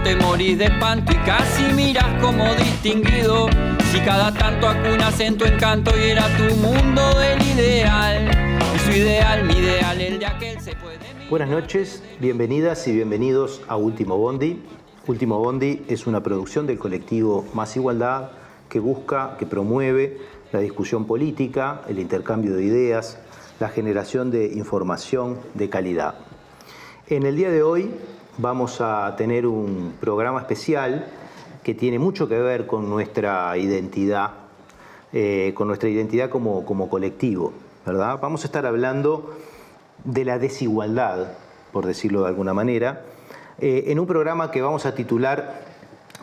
te morís de espanto y casi miras como distinguido. Si cada tanto acunas en tu encanto y era tu mundo el ideal. Y su ideal, mi ideal, el de aquel se puede mirar. Buenas noches, bienvenidas y bienvenidos a Último Bondi. Último Bondi es una producción del colectivo Más Igualdad que busca, que promueve la discusión política, el intercambio de ideas, la generación de información de calidad. En el día de hoy vamos a tener un programa especial que tiene mucho que ver con nuestra identidad como colectivo, ¿verdad? Vamos a estar hablando de la desigualdad, por decirlo de alguna manera, en un programa que vamos a titular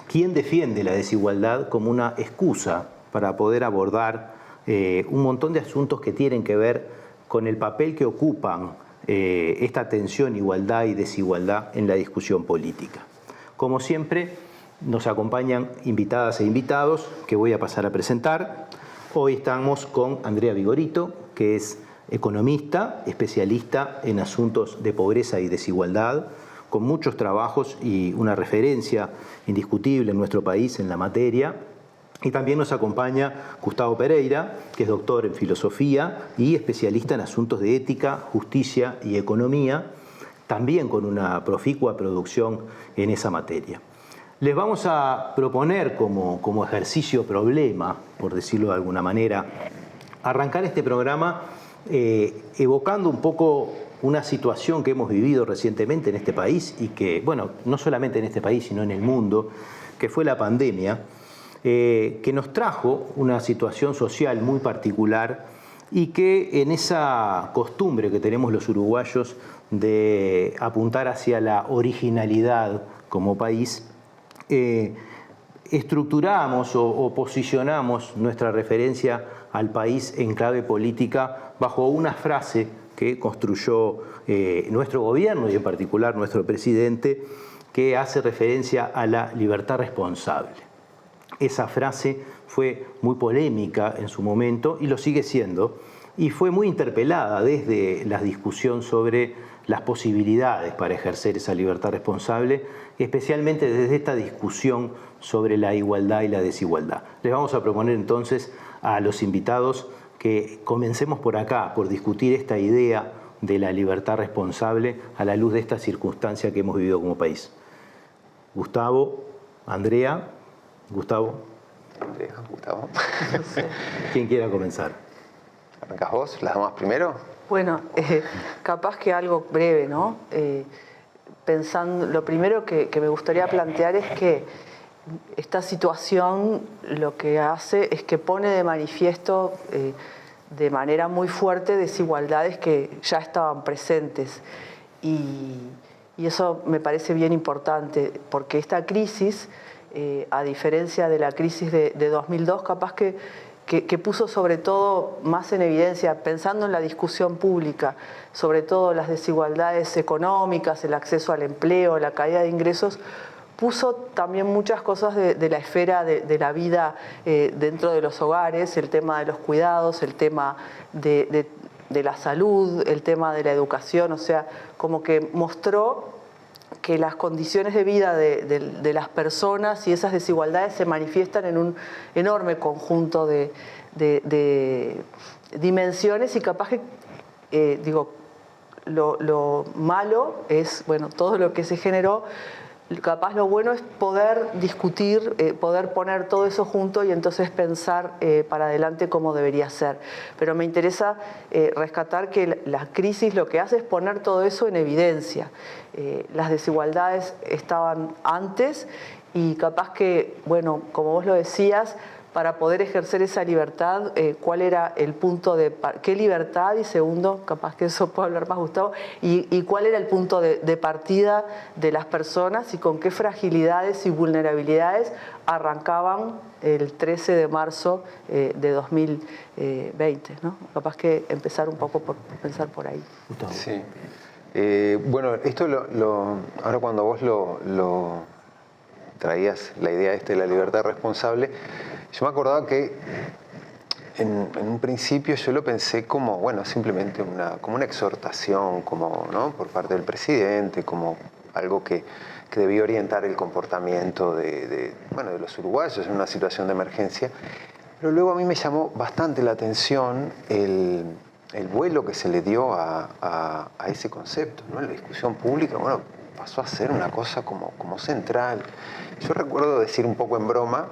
¿Quién defiende la desigualdad?, como una excusa para poder abordar un montón de asuntos que tienen que ver con el papel que ocupan esta tensión, igualdad y desigualdad en la discusión política. Como siempre, nos acompañan invitadas e invitados que voy a pasar a presentar. Hoy estamos con Andrea Vigorito, que es economista, especialista en asuntos de pobreza y desigualdad, con muchos trabajos y una referencia indiscutible en nuestro país en la materia. Y también nos acompaña Gustavo Pereira, que es doctor en filosofía y especialista en asuntos de ética, justicia y economía, también con una proficua producción en esa materia. Les vamos a proponer como ejercicio problema, por decirlo de alguna manera, arrancar este programa evocando un poco una situación que hemos vivido recientemente en este país y que, bueno, no solamente en este país, sino en el mundo, que fue la pandemia, que nos trajo una situación social muy particular y que en esa costumbre que tenemos los uruguayos de apuntar hacia la originalidad como país, estructuramos o posicionamos nuestra referencia al país en clave política bajo una frase que construyó nuestro gobierno y en particular nuestro presidente, que hace referencia a la libertad responsable. Esa frase fue muy polémica en su momento y lo sigue siendo, y fue muy interpelada desde la discusión sobre las posibilidades para ejercer esa libertad responsable, especialmente desde esta discusión sobre la igualdad y la desigualdad. Les vamos a proponer entonces a los invitados que comencemos por acá, por discutir esta idea de la libertad responsable a la luz de esta circunstancia que hemos vivido como país. Gustavo, Andrea. Gustavo. Andrea, Gustavo. No sé. ¿Quién quiera comenzar? ¿Arrancás vos? ¿Las damas primero? Bueno, capaz que algo breve, ¿no? Pensando, lo primero que me gustaría plantear es que esta situación lo que hace es que pone de manifiesto de manera muy fuerte desigualdades que ya estaban presentes. Y eso me parece bien importante, porque esta crisis, a diferencia de la crisis de 2002, capaz que puso sobre todo más en evidencia, pensando en la discusión pública, sobre todo las desigualdades económicas, el acceso al empleo, la caída de ingresos, puso también muchas cosas de la esfera de la vida dentro de los hogares, el tema de los cuidados, el tema de la salud, el tema de la educación, o sea, como que mostró que las condiciones de vida de las personas y esas desigualdades se manifiestan en un enorme conjunto de dimensiones y capaz que, lo malo es, bueno, todo lo que se generó. Capaz lo bueno es poder discutir, poder poner todo eso junto y entonces pensar para adelante cómo debería ser. Pero me interesa rescatar que la crisis lo que hace es poner todo eso en evidencia. Las desigualdades estaban antes y capaz que, bueno, como vos lo decías, para poder ejercer esa libertad, cuál era el punto de... ¿Qué libertad? Y segundo, capaz que eso puede hablar más Gustavo, y cuál era el punto de partida de las personas y con qué fragilidades y vulnerabilidades arrancaban el 13 de marzo de 2020, ¿no? Capaz que empezar un poco por pensar por ahí. Gustavo. Sí. Bueno, esto ahora cuando vos lo traías, la idea de la libertad responsable, yo me acordaba que en un principio yo lo pensé como, bueno, simplemente como una exhortación, como, ¿no?, por parte del presidente, como algo que debió orientar el comportamiento de los uruguayos en una situación de emergencia. Pero luego a mí me llamó bastante la atención el vuelo que se le dio a ese concepto, ¿no? En la discusión pública, pasó a ser una cosa como central. Yo recuerdo decir un poco en broma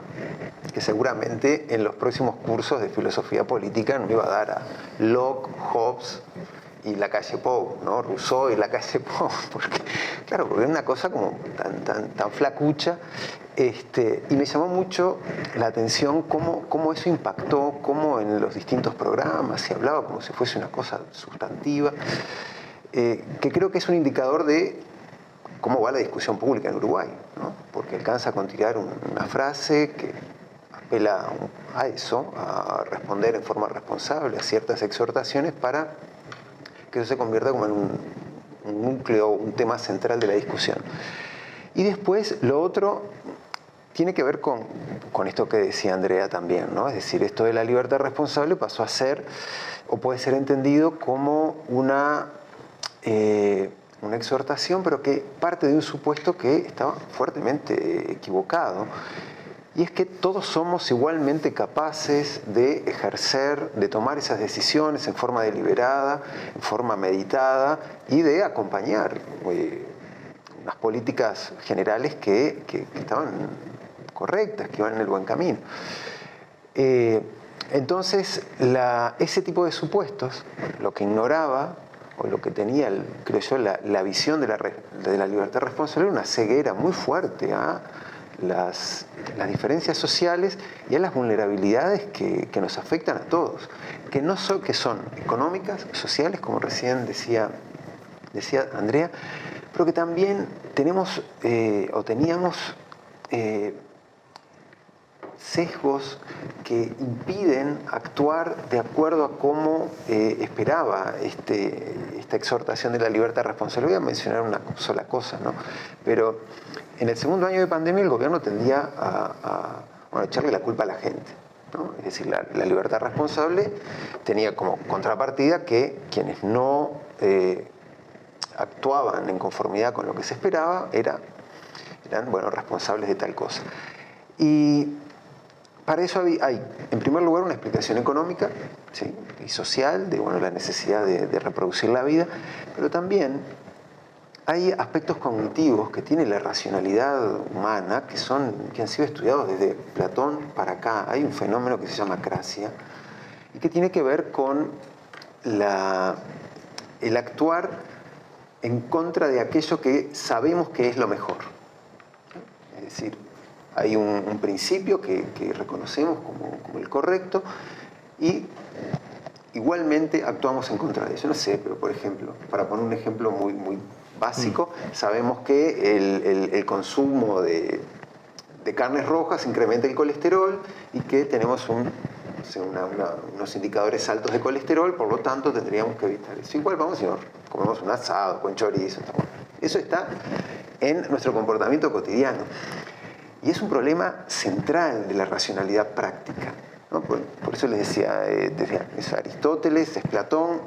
que seguramente en los próximos cursos de filosofía política me iba a dar a Locke, Hobbes y la calle Pou, ¿no? Rousseau y la calle Pou, porque es una cosa como tan flacucha. Y me llamó mucho la atención cómo eso impactó, cómo en los distintos programas se hablaba como si fuese una cosa sustantiva, que creo que es un indicador de cómo va la discusión pública en Uruguay, ¿no? Porque alcanza con tirar una frase que apela a eso, a responder en forma responsable a ciertas exhortaciones para que eso se convierta como en un núcleo, un tema central de la discusión. Y después lo otro tiene que ver con esto que decía Andrea también, ¿no? Es decir, esto de la libertad responsable pasó a ser, o puede ser entendido como una exhortación, pero que parte de un supuesto que estaba fuertemente equivocado. Y es que todos somos igualmente capaces de ejercer, de tomar esas decisiones en forma deliberada, en forma meditada y de acompañar unas políticas generales que estaban correctas, que iban en el buen camino. Entonces, ese tipo de supuestos, lo que ignoraba o lo que tenía, creo yo, la visión de la libertad responsable era una ceguera muy fuerte a las diferencias sociales y a las vulnerabilidades que nos afectan a todos, que son económicas, sociales, como recién decía Andrea, pero que también teníamos sesgos que impiden actuar de acuerdo a cómo esperaba esta exhortación de la libertad responsable. Voy a mencionar una sola cosa, ¿no? Pero en el segundo año de pandemia el gobierno tendía a echarle la culpa a la gente, ¿no? Es decir, la libertad responsable tenía como contrapartida que quienes no actuaban en conformidad con lo que se esperaba eran responsables de tal cosa. Y para eso hay, en primer lugar, una explicación económica, ¿sí?, y social de la necesidad de reproducir la vida, pero también hay aspectos cognitivos que tiene la racionalidad humana que han sido estudiados desde Platón para acá. Hay un fenómeno que se llama cracia y que tiene que ver con el actuar en contra de aquello que sabemos que es lo mejor. Es decir, hay un principio que reconocemos como el correcto y igualmente actuamos en contra de eso. No sé, pero por ejemplo, para poner un ejemplo muy, muy básico, sabemos que el consumo de carnes rojas incrementa el colesterol y que tenemos unos indicadores altos de colesterol, por lo tanto tendríamos que evitar eso. Igual vamos y nos comemos un asado con chorizo. Eso está en nuestro comportamiento cotidiano. Y es un problema central de la racionalidad práctica, ¿no? Por eso les decía, es Aristóteles, es Platón,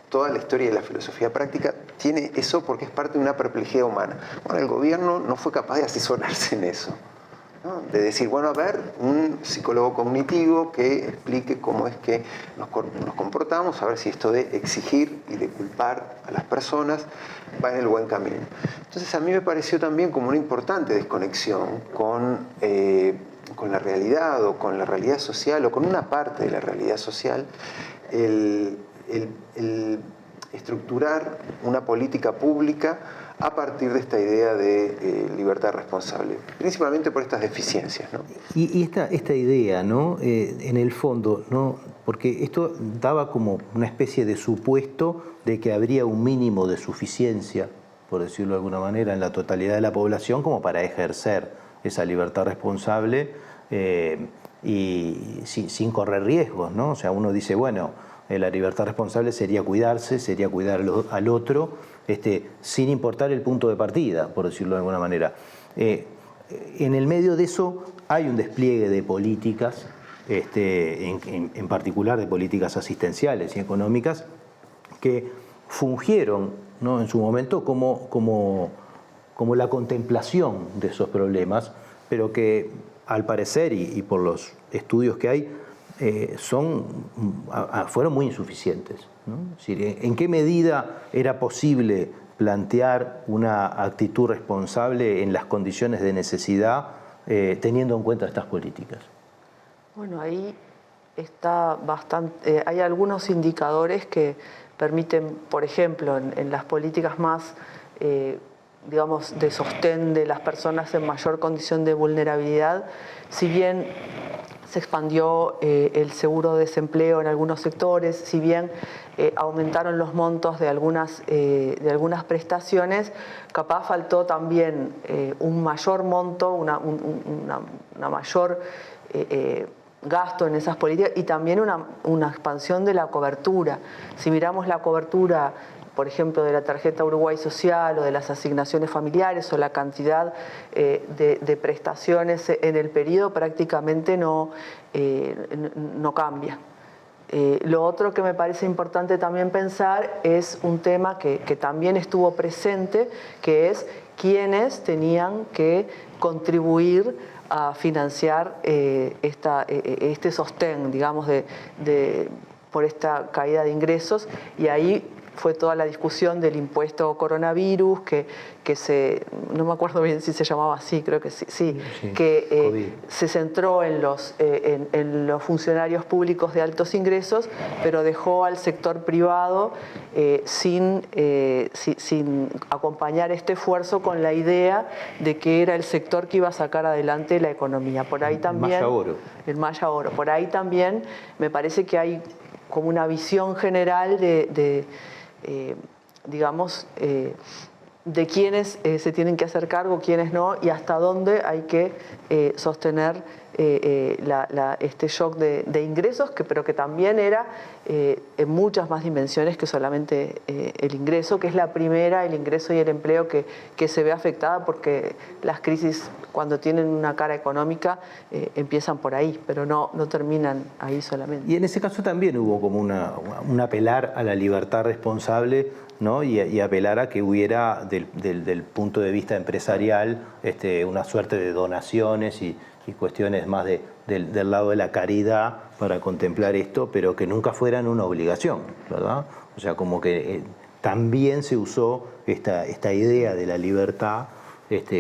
toda la historia de la filosofía práctica tiene eso porque es parte de una perplejidad humana. El gobierno no fue capaz de asesorarse en eso, ¿no? De decir, un psicólogo cognitivo que explique cómo es que nos comportamos, a ver si esto de exigir y de culpar a las personas va en el buen camino. Entonces a mí me pareció también como una importante desconexión con la realidad o con la realidad social o con una parte de la realidad social el estructurar una política pública a partir de esta idea de libertad responsable, principalmente por estas deficiencias, ¿no? Y esta idea, ¿no? En el fondo, ¿no? Porque esto daba como una especie de supuesto de que habría un mínimo de suficiencia, por decirlo de alguna manera, en la totalidad de la población como para ejercer esa libertad responsable y sin correr riesgos, ¿no? O sea, uno dice, la libertad responsable sería cuidarse, sería cuidar al otro, sin importar el punto de partida, por decirlo de alguna manera. En el medio de eso hay un despliegue de políticas, en particular de políticas asistenciales y económicas, que fungieron, ¿no?, en su momento como como la contemplación de esos problemas, pero que al parecer, y por los estudios que hay, fueron muy insuficientes, ¿no? Es decir, ¿en qué medida era posible plantear una actitud responsable en las condiciones de necesidad teniendo en cuenta estas políticas? Bueno, ahí está bastante, hay algunos indicadores que permiten, por ejemplo, en las políticas más, digamos, de sostén de las personas en mayor condición de vulnerabilidad, si bien se expandió el seguro de desempleo en algunos sectores, si bien aumentaron los montos de algunas prestaciones, capaz faltó también un mayor monto, una mayor gasto en esas políticas y también una expansión de la cobertura. Si miramos la cobertura, por ejemplo, de la tarjeta Uruguay Social o de las asignaciones familiares o la cantidad de prestaciones en el periodo, prácticamente no cambia. Lo otro que me parece importante también pensar es un tema que también estuvo presente, que es quiénes tenían que contribuir a financiar este sostén, digamos, por esta caída de ingresos, y ahí fue toda la discusión del impuesto coronavirus, que no me acuerdo bien si se llamaba así, creo que sí, que se centró en los funcionarios públicos de altos ingresos, pero dejó al sector privado sin acompañar este esfuerzo con la idea de que era el sector que iba a sacar adelante la economía. Por ahí también, el Maya Oro. Por ahí también me parece que hay como una visión general digamos, de quiénes se tienen que hacer cargo, quiénes no, y hasta dónde hay que sostener este shock de ingresos, pero que también era en muchas más dimensiones que solamente el ingreso, que es la primera, el ingreso y el empleo que se ve afectada, porque las crisis, cuando tienen una cara económica, empiezan por ahí, pero no terminan ahí solamente. Y en ese caso también hubo como un apelar a la libertad responsable, ¿no? y apelar a que hubiera del punto de vista empresarial una suerte de donaciones y cuestiones más del lado de la caridad para contemplar esto, pero que nunca fueran una obligación, ¿verdad? O sea, como que también se usó esta idea de la libertad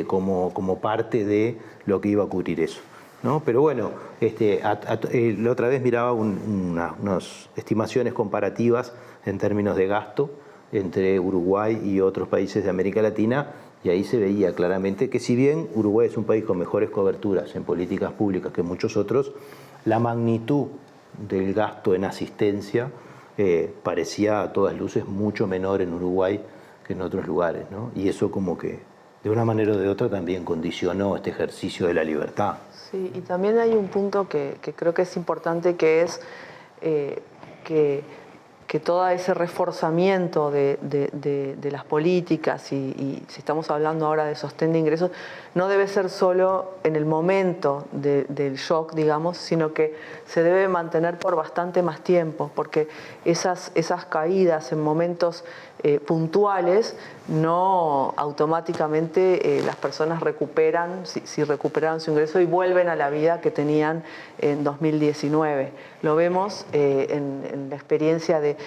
como parte de lo que iba a cubrir eso, ¿no? Pero bueno, la otra vez miraba unas estimaciones comparativas en términos de gasto entre Uruguay y otros países de América Latina, y ahí se veía claramente que si bien Uruguay es un país con mejores coberturas en políticas públicas que muchos otros, la magnitud del gasto en asistencia parecía a todas luces mucho menor en Uruguay que en otros lugares, ¿no? Y eso como que de una manera o de otra también condicionó este ejercicio de la libertad. Sí, y también hay un punto que creo que es importante, que es que todo ese reforzamiento de las políticas, y si estamos hablando ahora de sostén de ingresos, no debe ser solo en el momento del shock, digamos, sino que se debe mantener por bastante más tiempo, porque esas caídas en momentos puntuales no automáticamente las personas recuperan, si recuperaron su ingreso, y vuelven a la vida que tenían en 2019. Lo vemos en la experiencia de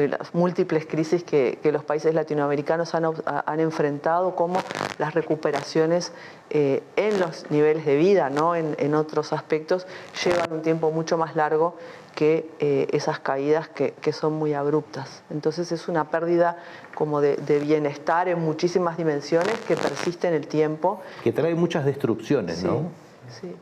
las múltiples crisis que los países latinoamericanos han enfrentado, como las recuperaciones en los niveles de vida, ¿no? En otros aspectos, llevan un tiempo mucho más largo que esas caídas que son muy abruptas. Entonces es una pérdida como de bienestar en muchísimas dimensiones que persiste en el tiempo. Que trae muchas destrucciones, sí, ¿no?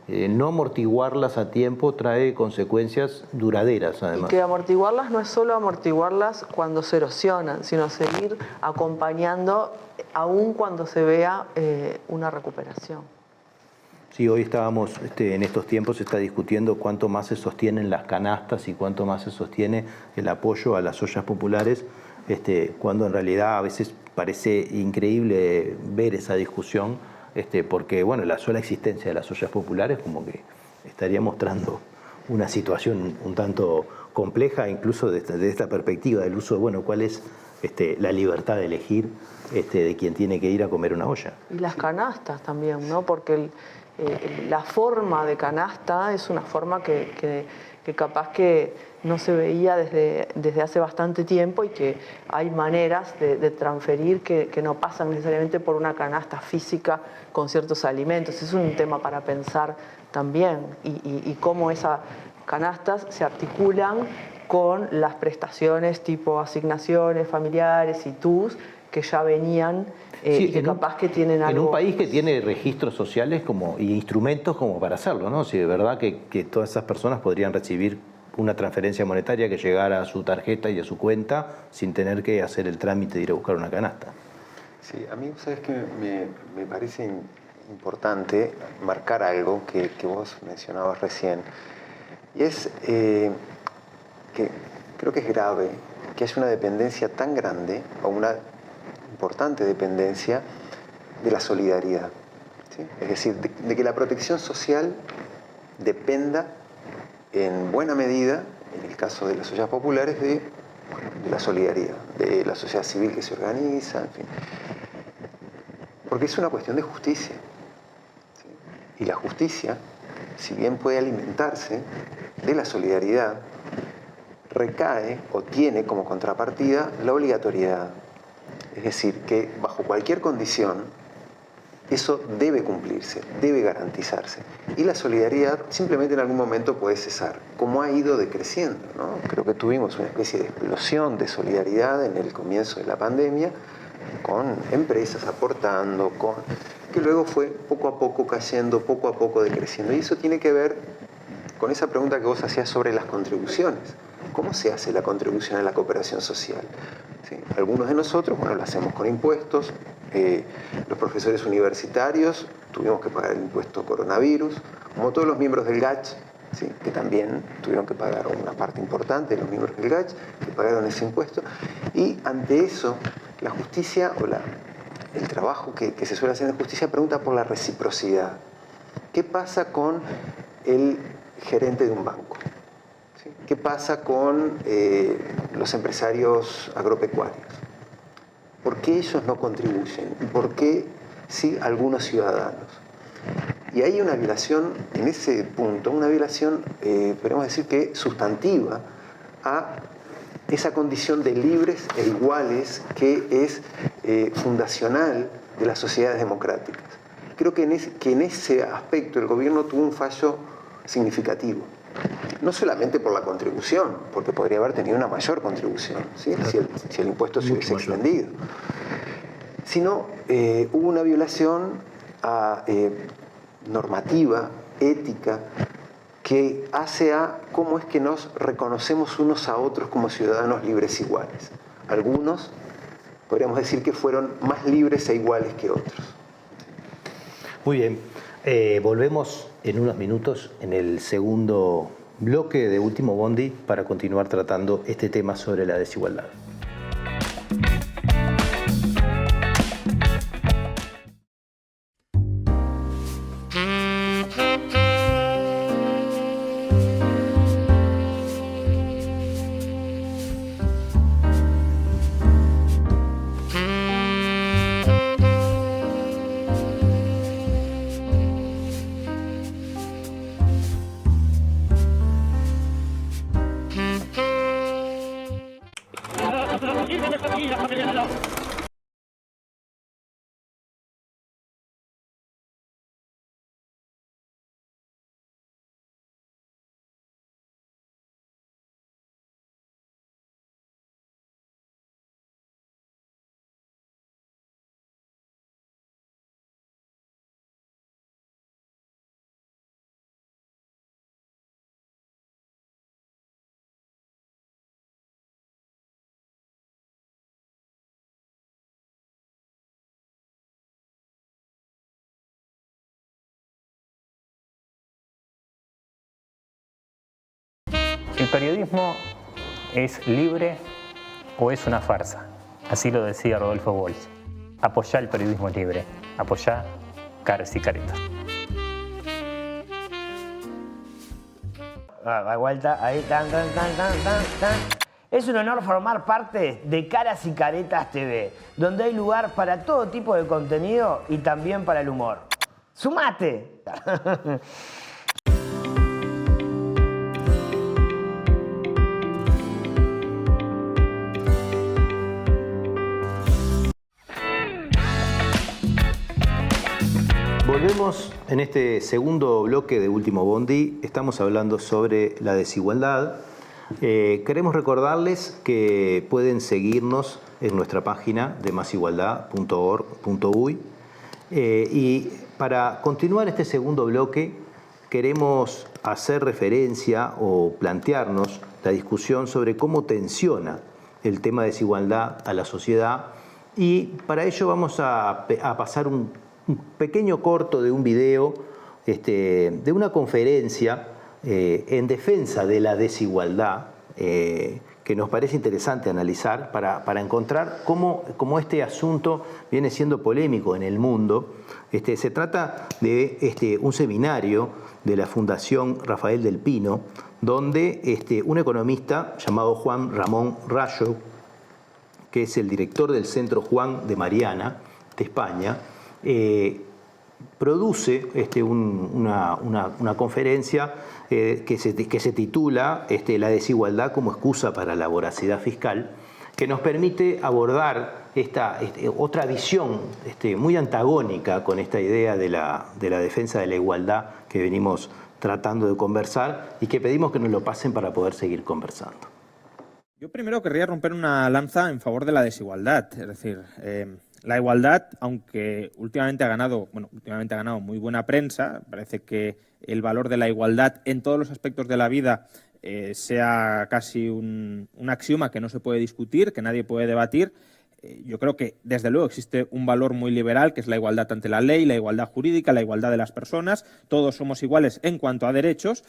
Sí. No amortiguarlas a tiempo trae consecuencias duraderas, además. Y que amortiguarlas no es solo amortiguarlas cuando se erosionan, sino seguir acompañando aún cuando se vea una recuperación. Sí, hoy estábamos, en estos tiempos se está discutiendo cuánto más se sostienen las canastas y cuánto más se sostiene el apoyo a las ollas populares, cuando en realidad a veces parece increíble ver esa discusión, porque bueno, la sola existencia de las ollas populares como que estaría mostrando una situación un tanto compleja, incluso desde esta perspectiva del uso de, bueno, cuál es la libertad de elegir de quien tiene que ir a comer una olla. Y las canastas también, ¿no? Porque la forma de canasta es una forma que capaz que no se veía desde hace bastante tiempo y que hay maneras de transferir que no pasan necesariamente por una canasta física con ciertos alimentos. Es un tema para pensar también y cómo esas canastas se articulan con las prestaciones tipo asignaciones familiares y TUS que ya venían y que capaz que tienen algo... En un país que tiene registros sociales y instrumentos como para hacerlo, ¿no? Si de verdad que todas esas personas podrían recibir una transferencia monetaria que llegara a su tarjeta y a su cuenta sin tener que hacer el trámite de ir a buscar una canasta. Sí, a mí, ¿sabes qué? Me parece importante marcar algo que vos mencionabas recién. Y es que creo que es grave que haya una dependencia tan grande o una importante dependencia de la solidaridad, ¿sí? Es decir, de que la protección social dependa en buena medida, en el caso de las ollas populares, de la solidaridad, de la sociedad civil que se organiza, en fin. Porque es una cuestión de justicia, ¿sí? Y la justicia, si bien puede alimentarse de la solidaridad, recae o tiene como contrapartida la obligatoriedad. Es decir, que bajo cualquier condición eso debe cumplirse, debe garantizarse. Y la solidaridad simplemente en algún momento puede cesar, como ha ido decreciendo, ¿no? Creo que tuvimos una especie de explosión de solidaridad en el comienzo de la pandemia, con empresas aportando, que luego fue poco a poco cayendo, poco a poco decreciendo. Y eso tiene que ver con esa pregunta que vos hacías sobre las contribuciones. ¿Cómo se hace la contribución a la cooperación social? ¿Sí? Algunos de nosotros, bueno, lo hacemos con impuestos. Los profesores universitarios tuvimos que pagar el impuesto coronavirus, como todos los miembros del GACH, ¿sí? Que también tuvieron que pagar una parte importante de los miembros del GACH, que pagaron ese impuesto. Y ante eso, la justicia o el trabajo que se suele hacer en justicia pregunta por la reciprocidad. ¿Qué pasa con el gerente de un banco? ¿Sí? ¿Qué pasa con los empresarios agropecuarios? ¿Por qué ellos no contribuyen? ¿Y por qué sí algunos ciudadanos? Y hay una violación en ese punto, una violación, podríamos decir que sustantiva, a esa condición de libres e iguales que es fundacional de las sociedades democráticas. Creo que en ese aspecto el gobierno tuvo un fallo significativo. No solamente por la contribución, porque podría haber tenido una mayor contribución, ¿sí? si el impuesto se hubiese extendido, sino hubo una violación normativa, ética, que hace a cómo es que nos reconocemos unos a otros como ciudadanos libres e iguales. Algunos podríamos decir que fueron más libres e iguales que otros. Muy bien. Volvemos en unos minutos en el segundo bloque de Último Bondi para continuar tratando este tema sobre la desigualdad. ¿El periodismo es libre o es una farsa? Así lo decía Rodolfo Walsh. Apoyá el periodismo libre. Apoyá Caras y Caretas. Da vuelta, ahí, tan. Es un honor formar parte de Caras y Caretas TV, donde hay lugar para todo tipo de contenido y también para el humor. ¡Sumate! Volvemos en este segundo bloque de Último Bondi. Estamos hablando sobre la desigualdad. Queremos recordarles que pueden seguirnos en nuestra página de masigualdad.org.uy. Y para continuar este segundo bloque, queremos hacer referencia o plantearnos la discusión sobre cómo tensiona el tema de desigualdad a la sociedad. Y para ello vamos a pasar un pequeño corto de un video de una conferencia en defensa de la desigualdad que nos parece interesante analizar para encontrar cómo este asunto viene siendo polémico en el mundo. Se trata de un seminario de la Fundación Rafael del Pino, donde un economista llamado Juan Ramón Rayo, que es el director del Centro Juan de Mariana de España, produce una conferencia que se titula La desigualdad como excusa para la voracidad fiscal, que nos permite abordar esta otra visión muy antagónica con esta idea de la defensa de la igualdad que venimos tratando de conversar y que pedimos que nos lo pasen para poder seguir conversando. Yo primero querría romper una lanza en favor de la desigualdad, es decir, la igualdad, aunque últimamente ha ganado muy buena prensa, parece que el valor de la igualdad en todos los aspectos de la vida sea casi un axioma que no se puede discutir, que nadie puede debatir. Yo creo que, desde luego, existe un valor muy liberal, que es la igualdad ante la ley, la igualdad jurídica, la igualdad de las personas. Todos somos iguales en cuanto a derechos,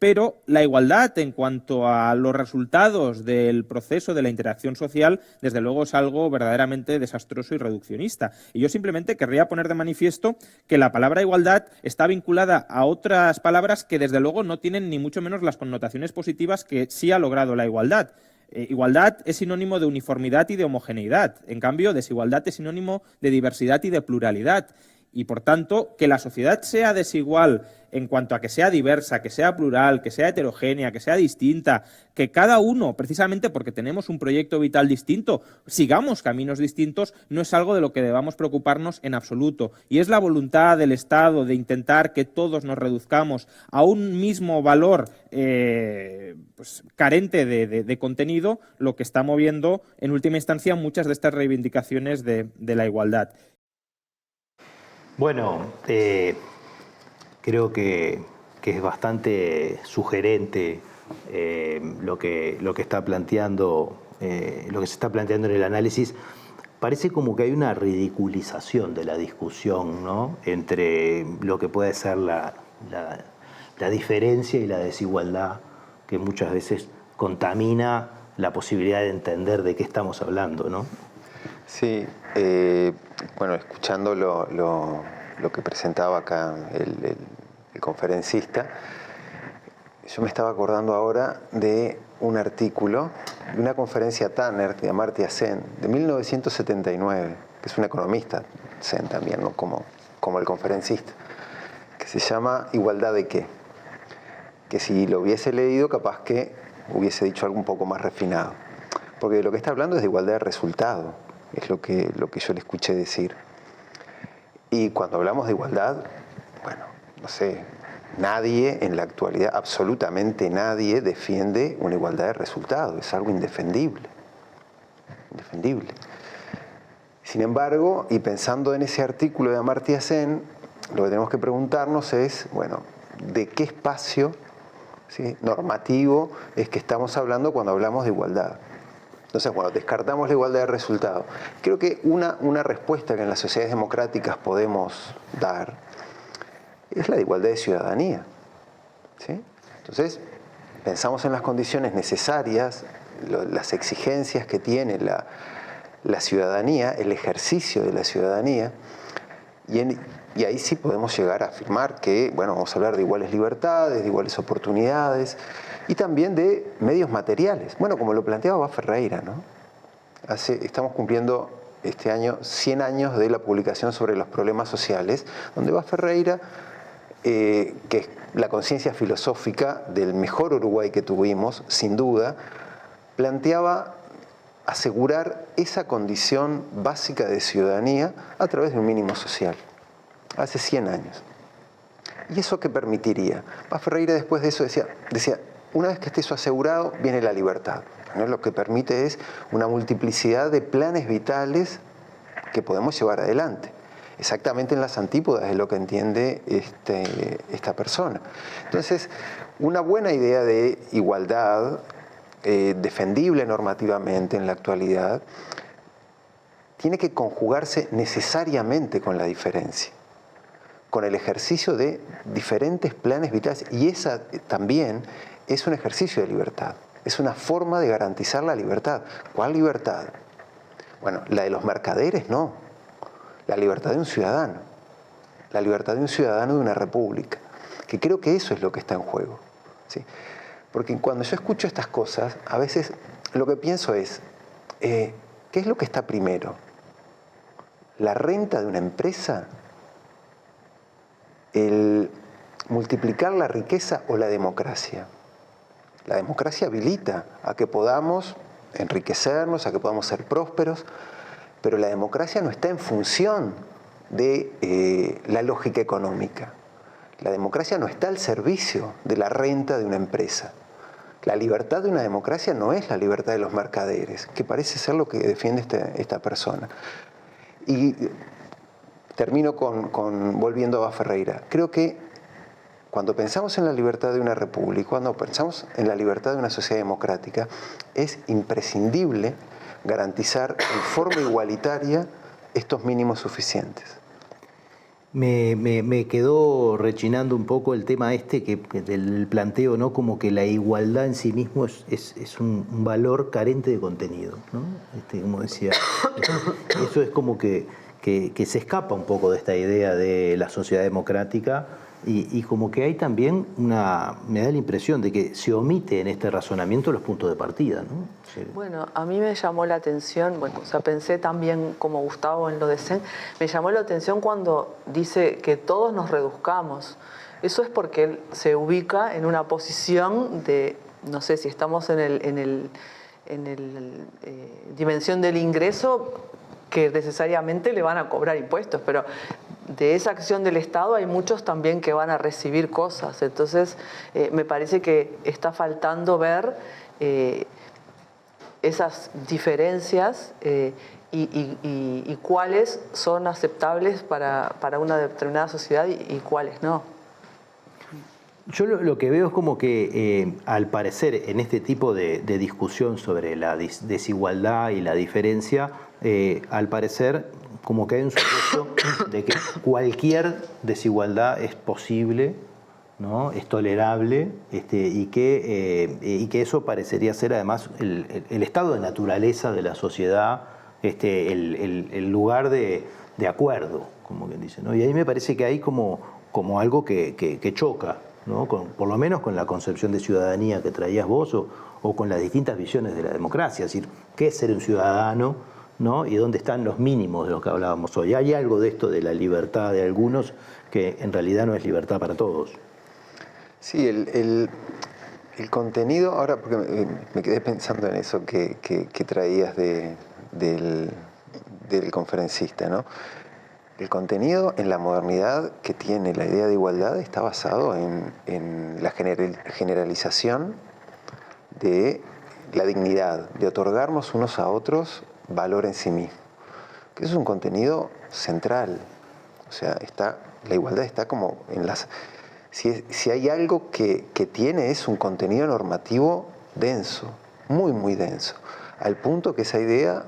pero la igualdad en cuanto a los resultados del proceso de la interacción social, desde luego, es algo verdaderamente desastroso y reduccionista. Y yo simplemente querría poner de manifiesto que la palabra igualdad está vinculada a otras palabras que, desde luego, no tienen ni mucho menos las connotaciones positivas que sí ha logrado la igualdad. Igualdad es sinónimo de uniformidad y de homogeneidad. En cambio, desigualdad es sinónimo de diversidad y de pluralidad. Y, por tanto, que la sociedad sea desigual en cuanto a que sea diversa, que sea plural, que sea heterogénea, que sea distinta, que cada uno, precisamente porque tenemos un proyecto vital distinto, sigamos caminos distintos, no es algo de lo que debamos preocuparnos en absoluto. Y es la voluntad del Estado de intentar que todos nos reduzcamos a un mismo valor carente de contenido, lo que está moviendo, en última instancia, muchas de estas reivindicaciones de la igualdad. Bueno, creo que es bastante sugerente lo que está planteando, lo que se está planteando en el análisis. Parece como que hay una ridiculización de la discusión, ¿no?, entre lo que puede ser la diferencia y la desigualdad, que muchas veces contamina la posibilidad de entender de qué estamos hablando, ¿no? Sí, bueno, escuchando lo que presentaba acá el conferencista, yo me estaba acordando ahora de un artículo de una conferencia Tanner de Amartya Sen de 1979, que es un economista, Sen también, ¿no?, como el conferencista, que se llama ¿Igualdad de qué? Que si lo hubiese leído, capaz que hubiese dicho algo un poco más refinado. Porque lo que está hablando es de igualdad de resultado, es lo que yo le escuché decir. Y cuando hablamos de igualdad, bueno, no sé, nadie en la actualidad, absolutamente nadie, defiende una igualdad de resultado. Es algo indefendible. Indefendible. Sin embargo, y pensando en ese artículo de Amartya Sen, lo que tenemos que preguntarnos es, bueno, ¿de qué espacio, ¿sí?, normativo es que estamos hablando cuando hablamos de igualdad? Entonces, bueno, descartamos la igualdad de resultado. Creo que una respuesta que en las sociedades democráticas podemos dar es la de igualdad de ciudadanía, ¿sí? Entonces, pensamos en las condiciones necesarias, las exigencias que tiene la ciudadanía, el ejercicio de la ciudadanía, y ahí sí podemos llegar a afirmar que, bueno, vamos a hablar de iguales libertades, de iguales oportunidades, y también de medios materiales. Bueno, como lo planteaba Abad Ferreira, ¿no? Estamos cumpliendo este año 100 años de la publicación sobre los problemas sociales, donde Abad Ferreira, que es la conciencia filosófica del mejor Uruguay que tuvimos, sin duda, planteaba asegurar esa condición básica de ciudadanía a través de un mínimo social, hace 100 años. ¿Y eso qué permitiría? Abad Ferreira después de eso decía, una vez que esté eso asegurado, viene la libertad. ¿No? Lo que permite es una multiplicidad de planes vitales que podemos llevar adelante. Exactamente en las antípodas de lo que entiende esta persona. Entonces, una buena idea de igualdad, defendible normativamente en la actualidad, tiene que conjugarse necesariamente con la diferencia, con el ejercicio de diferentes planes vitales, y esa también es un ejercicio de libertad, es una forma de garantizar la libertad. ¿Cuál libertad? Bueno, la de los mercaderes no, la libertad de un ciudadano, la libertad de un ciudadano de una república, que creo que eso es lo que está en juego, ¿sí? Porque cuando yo escucho estas cosas, a veces lo que pienso es, ¿qué es lo que está primero? ¿La renta de una empresa? ¿El multiplicar la riqueza o la democracia? La democracia habilita a que podamos enriquecernos, a que podamos ser prósperos, pero la democracia no está en función de la lógica económica. La democracia no está al servicio de la renta de una empresa. La libertad de una democracia no es la libertad de los mercaderes, que parece ser lo que defiende esta persona. Y termino volviendo a Abad Ferreira. Creo que cuando pensamos en la libertad de una república, cuando pensamos en la libertad de una sociedad democrática, es imprescindible garantizar en forma igualitaria estos mínimos suficientes. Me quedó rechinando un poco el tema del planteo, ¿no? Como que la igualdad en sí mismo es un valor carente de contenido, ¿no? Como decía, eso es como que se escapa un poco de esta idea de la sociedad democrática y como que hay también me da la impresión de que se omite en este razonamiento los puntos de partida, ¿no? Sí. Bueno, a mí me llamó la atención, pensé también como Gustavo en lo de Sen, me llamó la atención cuando dice que todos nos reduzcamos. Eso es porque él se ubica en una posición de, no sé si estamos en dimensión del ingreso, que necesariamente le van a cobrar impuestos, pero de esa acción del Estado hay muchos también que van a recibir cosas. Entonces, me parece que está faltando ver esas diferencias y cuáles son aceptables para una determinada sociedad y cuáles no. Yo lo que veo es como que al parecer en este tipo de discusión sobre la desigualdad y la diferencia, al parecer como que hay un supuesto de que cualquier desigualdad es posible, ¿no? Es tolerable, y que eso parecería ser además el estado de naturaleza de la sociedad, el lugar de acuerdo, como quien dice, ¿no? Y ahí me parece que hay como algo que choca, ¿no? Por lo menos con la concepción de ciudadanía que traías vos o con las distintas visiones de la democracia, es decir, ¿qué es ser un ciudadano? ¿No? Y dónde están los mínimos de los que hablábamos hoy. Hay algo de esto de la libertad de algunos que en realidad no es libertad para todos. Sí, el contenido, ahora porque me quedé pensando en eso que traías del conferencista, ¿no? El contenido en la modernidad que tiene la idea de igualdad está basado en la generalización de la dignidad, de otorgarnos unos a otros valor en sí mismo, que es un contenido central. O sea, la igualdad está como en las... Si hay algo que tiene es un contenido normativo denso, muy, muy denso, al punto que esa idea,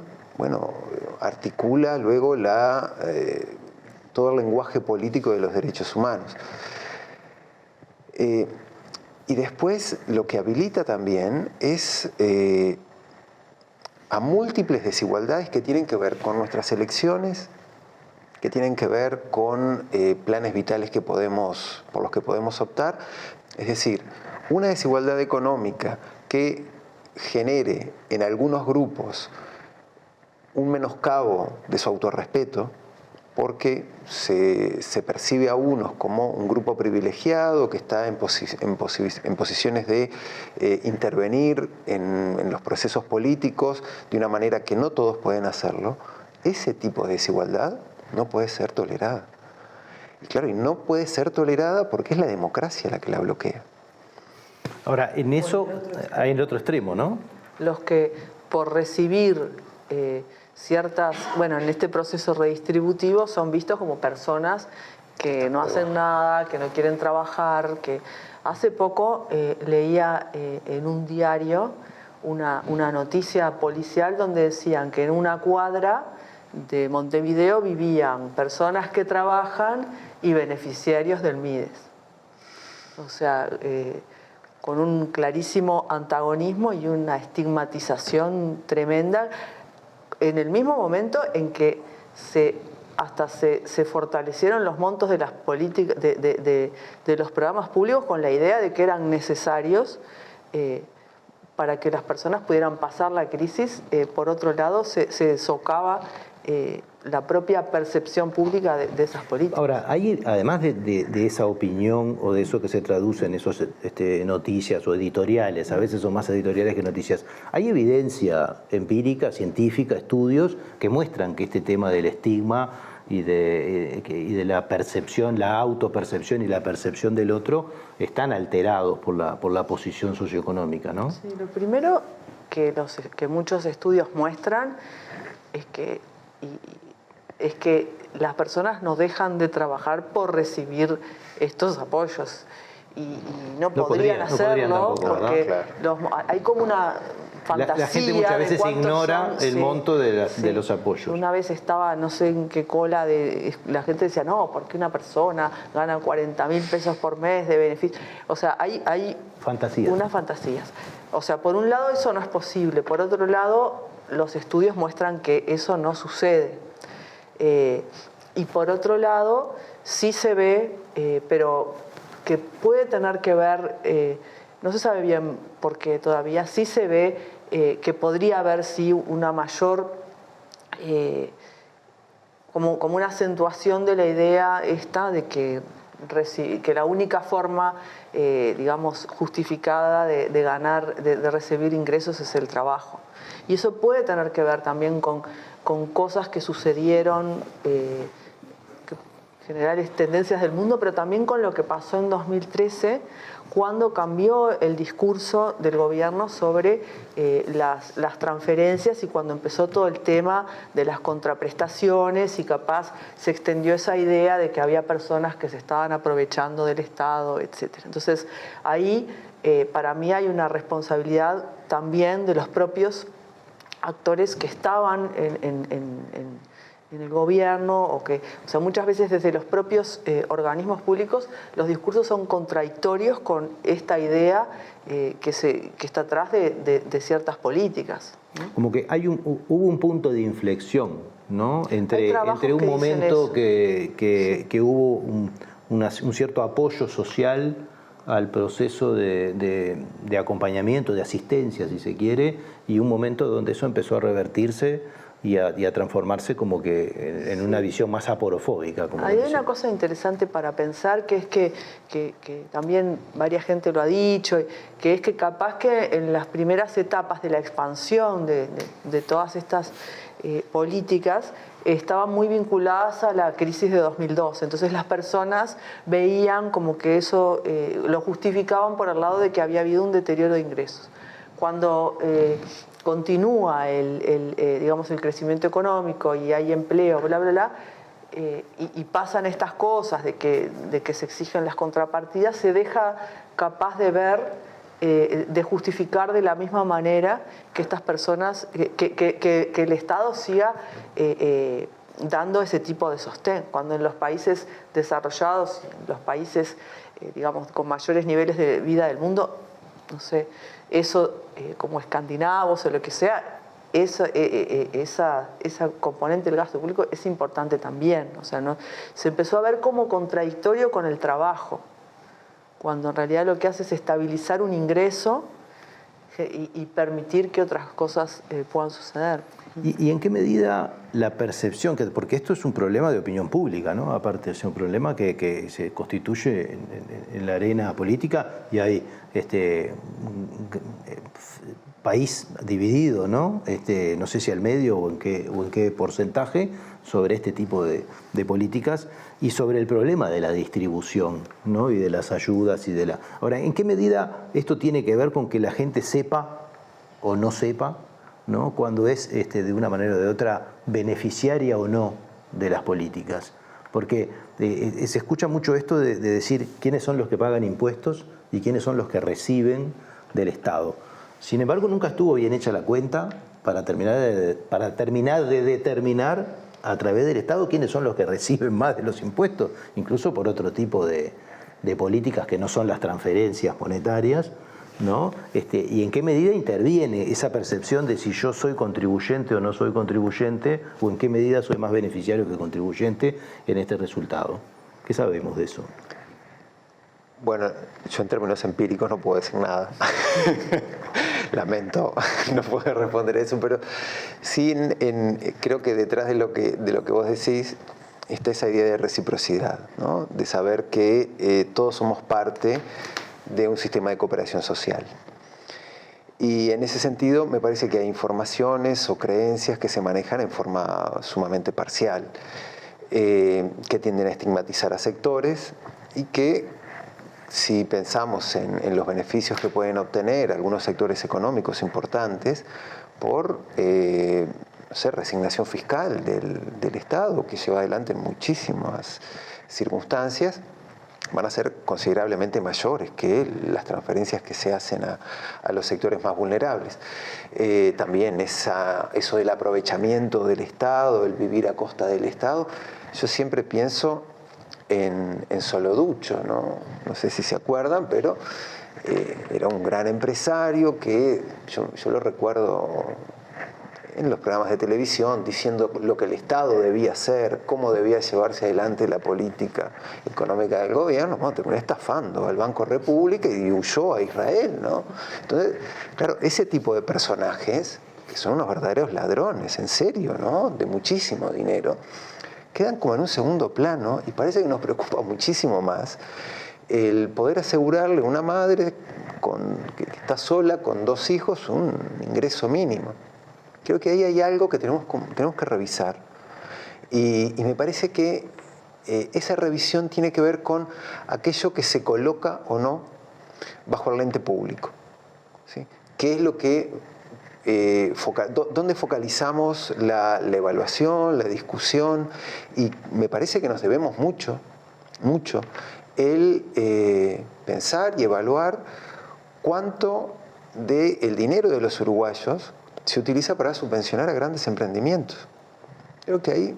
articula luego todo el lenguaje político de los derechos humanos. Y después lo que habilita también es a múltiples desigualdades que tienen que ver con nuestras elecciones, que tienen que ver con planes vitales por los que podemos optar. Es decir, una desigualdad económica que genere en algunos grupos un menoscabo de su autorrespeto, porque se percibe a unos como un grupo privilegiado que está en posiciones de intervenir en los procesos políticos de una manera que no todos pueden hacerlo, ese tipo de desigualdad no puede ser tolerada. Y claro, y no puede ser tolerada porque es la democracia la que la bloquea. Ahora, en eso hay el otro extremo, ¿no? Los que por recibir en este proceso redistributivo son vistos como personas que no hacen nada, que no quieren trabajar, que hace poco leía en un diario una noticia policial donde decían que en una cuadra de Montevideo vivían personas que trabajan y beneficiarios del MIDES. O sea, con un clarísimo antagonismo y una estigmatización tremenda, en el mismo momento en que se fortalecieron los montos de las políticas de los programas públicos con la idea de que eran necesarios para que las personas pudieran pasar la crisis. Por otro lado, se socava la propia percepción pública de esas políticas. Ahora, hay, además de esa opinión o de eso que se traduce en esos noticias o editoriales, a veces son más editoriales que noticias, ¿hay evidencia empírica, científica, estudios que muestran que este tema del estigma y de la percepción, la autopercepción y la percepción del otro están alterados por la posición socioeconómica, ¿no? Sí, lo primero que muchos estudios muestran es que las personas no dejan de trabajar por recibir estos apoyos y no podrían hacerlo tampoco, porque hay como una fantasía. La gente muchas veces ignora el monto de los apoyos. Una vez estaba, no sé en qué cola, la gente decía, no, porque una persona gana 40.000 pesos por mes de beneficio. O sea, hay fantasías. Unas fantasías. O sea, por un lado eso no es posible, por otro lado los estudios muestran que eso no sucede. Y por otro lado, sí se ve, pero que puede tener que ver, no se sabe bien por qué todavía, sí se ve que podría haber sí una mayor, como una acentuación de la idea esta de que la única forma, digamos, justificada de ganar, de recibir ingresos es el trabajo. Y eso puede tener que ver también con cosas que sucedieron, generales tendencias del mundo, pero también con lo que pasó en 2013, cuando cambió el discurso del gobierno sobre las transferencias y cuando empezó todo el tema de las contraprestaciones y capaz se extendió esa idea de que había personas que se estaban aprovechando del Estado, etc. Entonces ahí para mí hay una responsabilidad también de los propios actores que estaban en el gobierno, o sea, muchas veces desde los propios organismos públicos los discursos son contradictorios con esta idea que está atrás de ciertas políticas, ¿no? Como que hubo un punto de inflexión, ¿no? Entre un momento que hubo un cierto apoyo social al proceso de acompañamiento, de asistencia, si se quiere, y un momento donde eso empezó a revertirse y a transformarse como que en una visión más aporofóbica. Hay una cosa interesante para pensar, que es que también varias gente lo ha dicho, que es que capaz que en las primeras etapas de la expansión de todas estas políticas estaban muy vinculadas a la crisis de 2002. Entonces las personas veían como que eso lo justificaban por el lado de que había habido un deterioro de ingresos. Cuando continúa digamos, el crecimiento económico y hay empleo, bla, bla, bla, y pasan estas cosas de que se exigen las contrapartidas, se deja capaz de ver, de justificar de la misma manera que estas personas, que el Estado siga dando ese tipo de sostén, cuando en los países desarrollados, en los países digamos con mayores niveles de vida del mundo, no sé, eso como escandinavos o lo que sea, esa componente del gasto público es importante también. O sea, ¿no? Se empezó a ver como contradictorio con el trabajo. cuando en realidad lo que hace es estabilizar un ingreso y permitir que otras cosas puedan suceder. ¿Y en qué medida la percepción, porque esto es un problema de opinión pública, ¿no? Aparte es un problema que se constituye en la arena política y hay un país dividido, ¿no? No sé si al medio o en qué porcentaje sobre este tipo de políticas y sobre el problema de la distribución, ¿no? Y de las ayudas y Ahora, ¿en qué medida esto tiene que ver con que la gente sepa o no sepa, ¿no? Cuando es de una manera o de otra beneficiaria o no de las políticas? Porque se escucha mucho esto de decir quiénes son los que pagan impuestos y quiénes son los que reciben del Estado. Sin embargo, nunca estuvo bien hecha la cuenta para terminar de determinar a través del Estado quiénes son los que reciben más de los impuestos, incluso por otro tipo de políticas que no son las transferencias monetarias, ¿no? Y en qué medida interviene esa percepción de si yo soy contribuyente o no soy contribuyente, o en qué medida soy más beneficiario que contribuyente en este resultado. ¿Qué sabemos de eso? Bueno, yo en términos empíricos no puedo decir nada. Lamento no poder responder eso, pero sí creo que detrás de lo que vos decís está esa idea de reciprocidad, ¿no? De saber que todos somos parte de un sistema de cooperación social. Y en ese sentido me parece que hay informaciones o creencias que se manejan en forma sumamente parcial, que tienden a estigmatizar a sectores y que si pensamos en los beneficios que pueden obtener algunos sectores económicos importantes por resignación fiscal del Estado, que lleva adelante en muchísimas circunstancias, van a ser considerablemente mayores que las transferencias que se hacen a los sectores más vulnerables. También eso del aprovechamiento del Estado, el vivir a costa del Estado, yo siempre pienso en Soloducho, ¿no? No sé si se acuerdan, pero era un gran empresario que yo lo recuerdo en los programas de televisión diciendo lo que el Estado debía hacer, cómo debía llevarse adelante la política económica del gobierno. Bueno, terminó estafando al Banco República y huyó a Israel, ¿no? Entonces, claro, ese tipo de personajes, que son unos verdaderos ladrones, en serio, ¿no? De muchísimo dinero, quedan como en un segundo plano y parece que nos preocupa muchísimo más el poder asegurarle a una madre que está sola con 2 hijos un ingreso mínimo. Creo que ahí hay algo que tenemos que revisar. Y me parece que esa revisión tiene que ver con aquello que se coloca o no bajo el lente público, ¿sí? ¿Qué es lo que dónde focalizamos la evaluación, la discusión? Y me parece que nos debemos mucho el pensar y evaluar cuánto del dinero de los uruguayos se utiliza para subvencionar a grandes emprendimientos. Creo que ahí...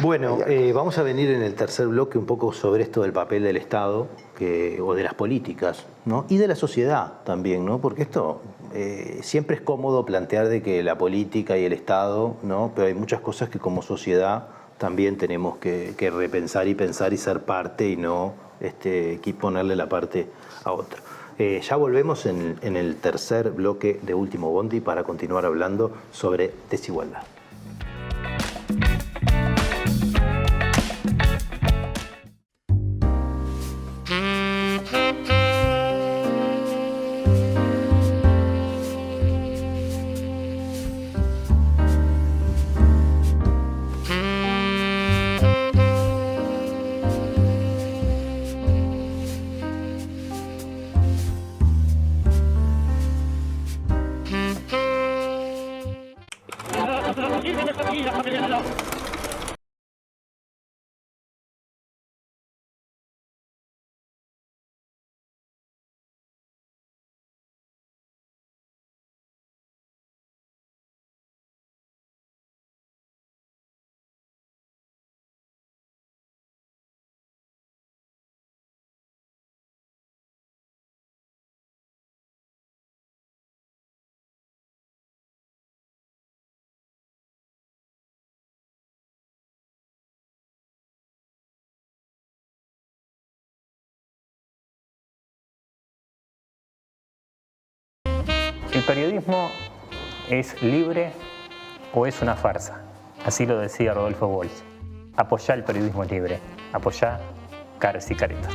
Bueno, vamos a venir en el tercer bloque un poco sobre esto del papel del Estado o de las políticas, ¿no? Y de la sociedad también, ¿no? Porque esto siempre es cómodo plantear de que la política y el Estado, ¿no? Pero hay muchas cosas que como sociedad también tenemos que repensar y pensar y ser parte y no ponerle la parte a otro. Ya volvemos en el tercer bloque de Último Bondi para continuar hablando sobre desigualdad. ¿El periodismo es libre o es una farsa? Así lo decía Rodolfo Walsh. Apoyá el periodismo libre. Apoyá Caras y Caretas.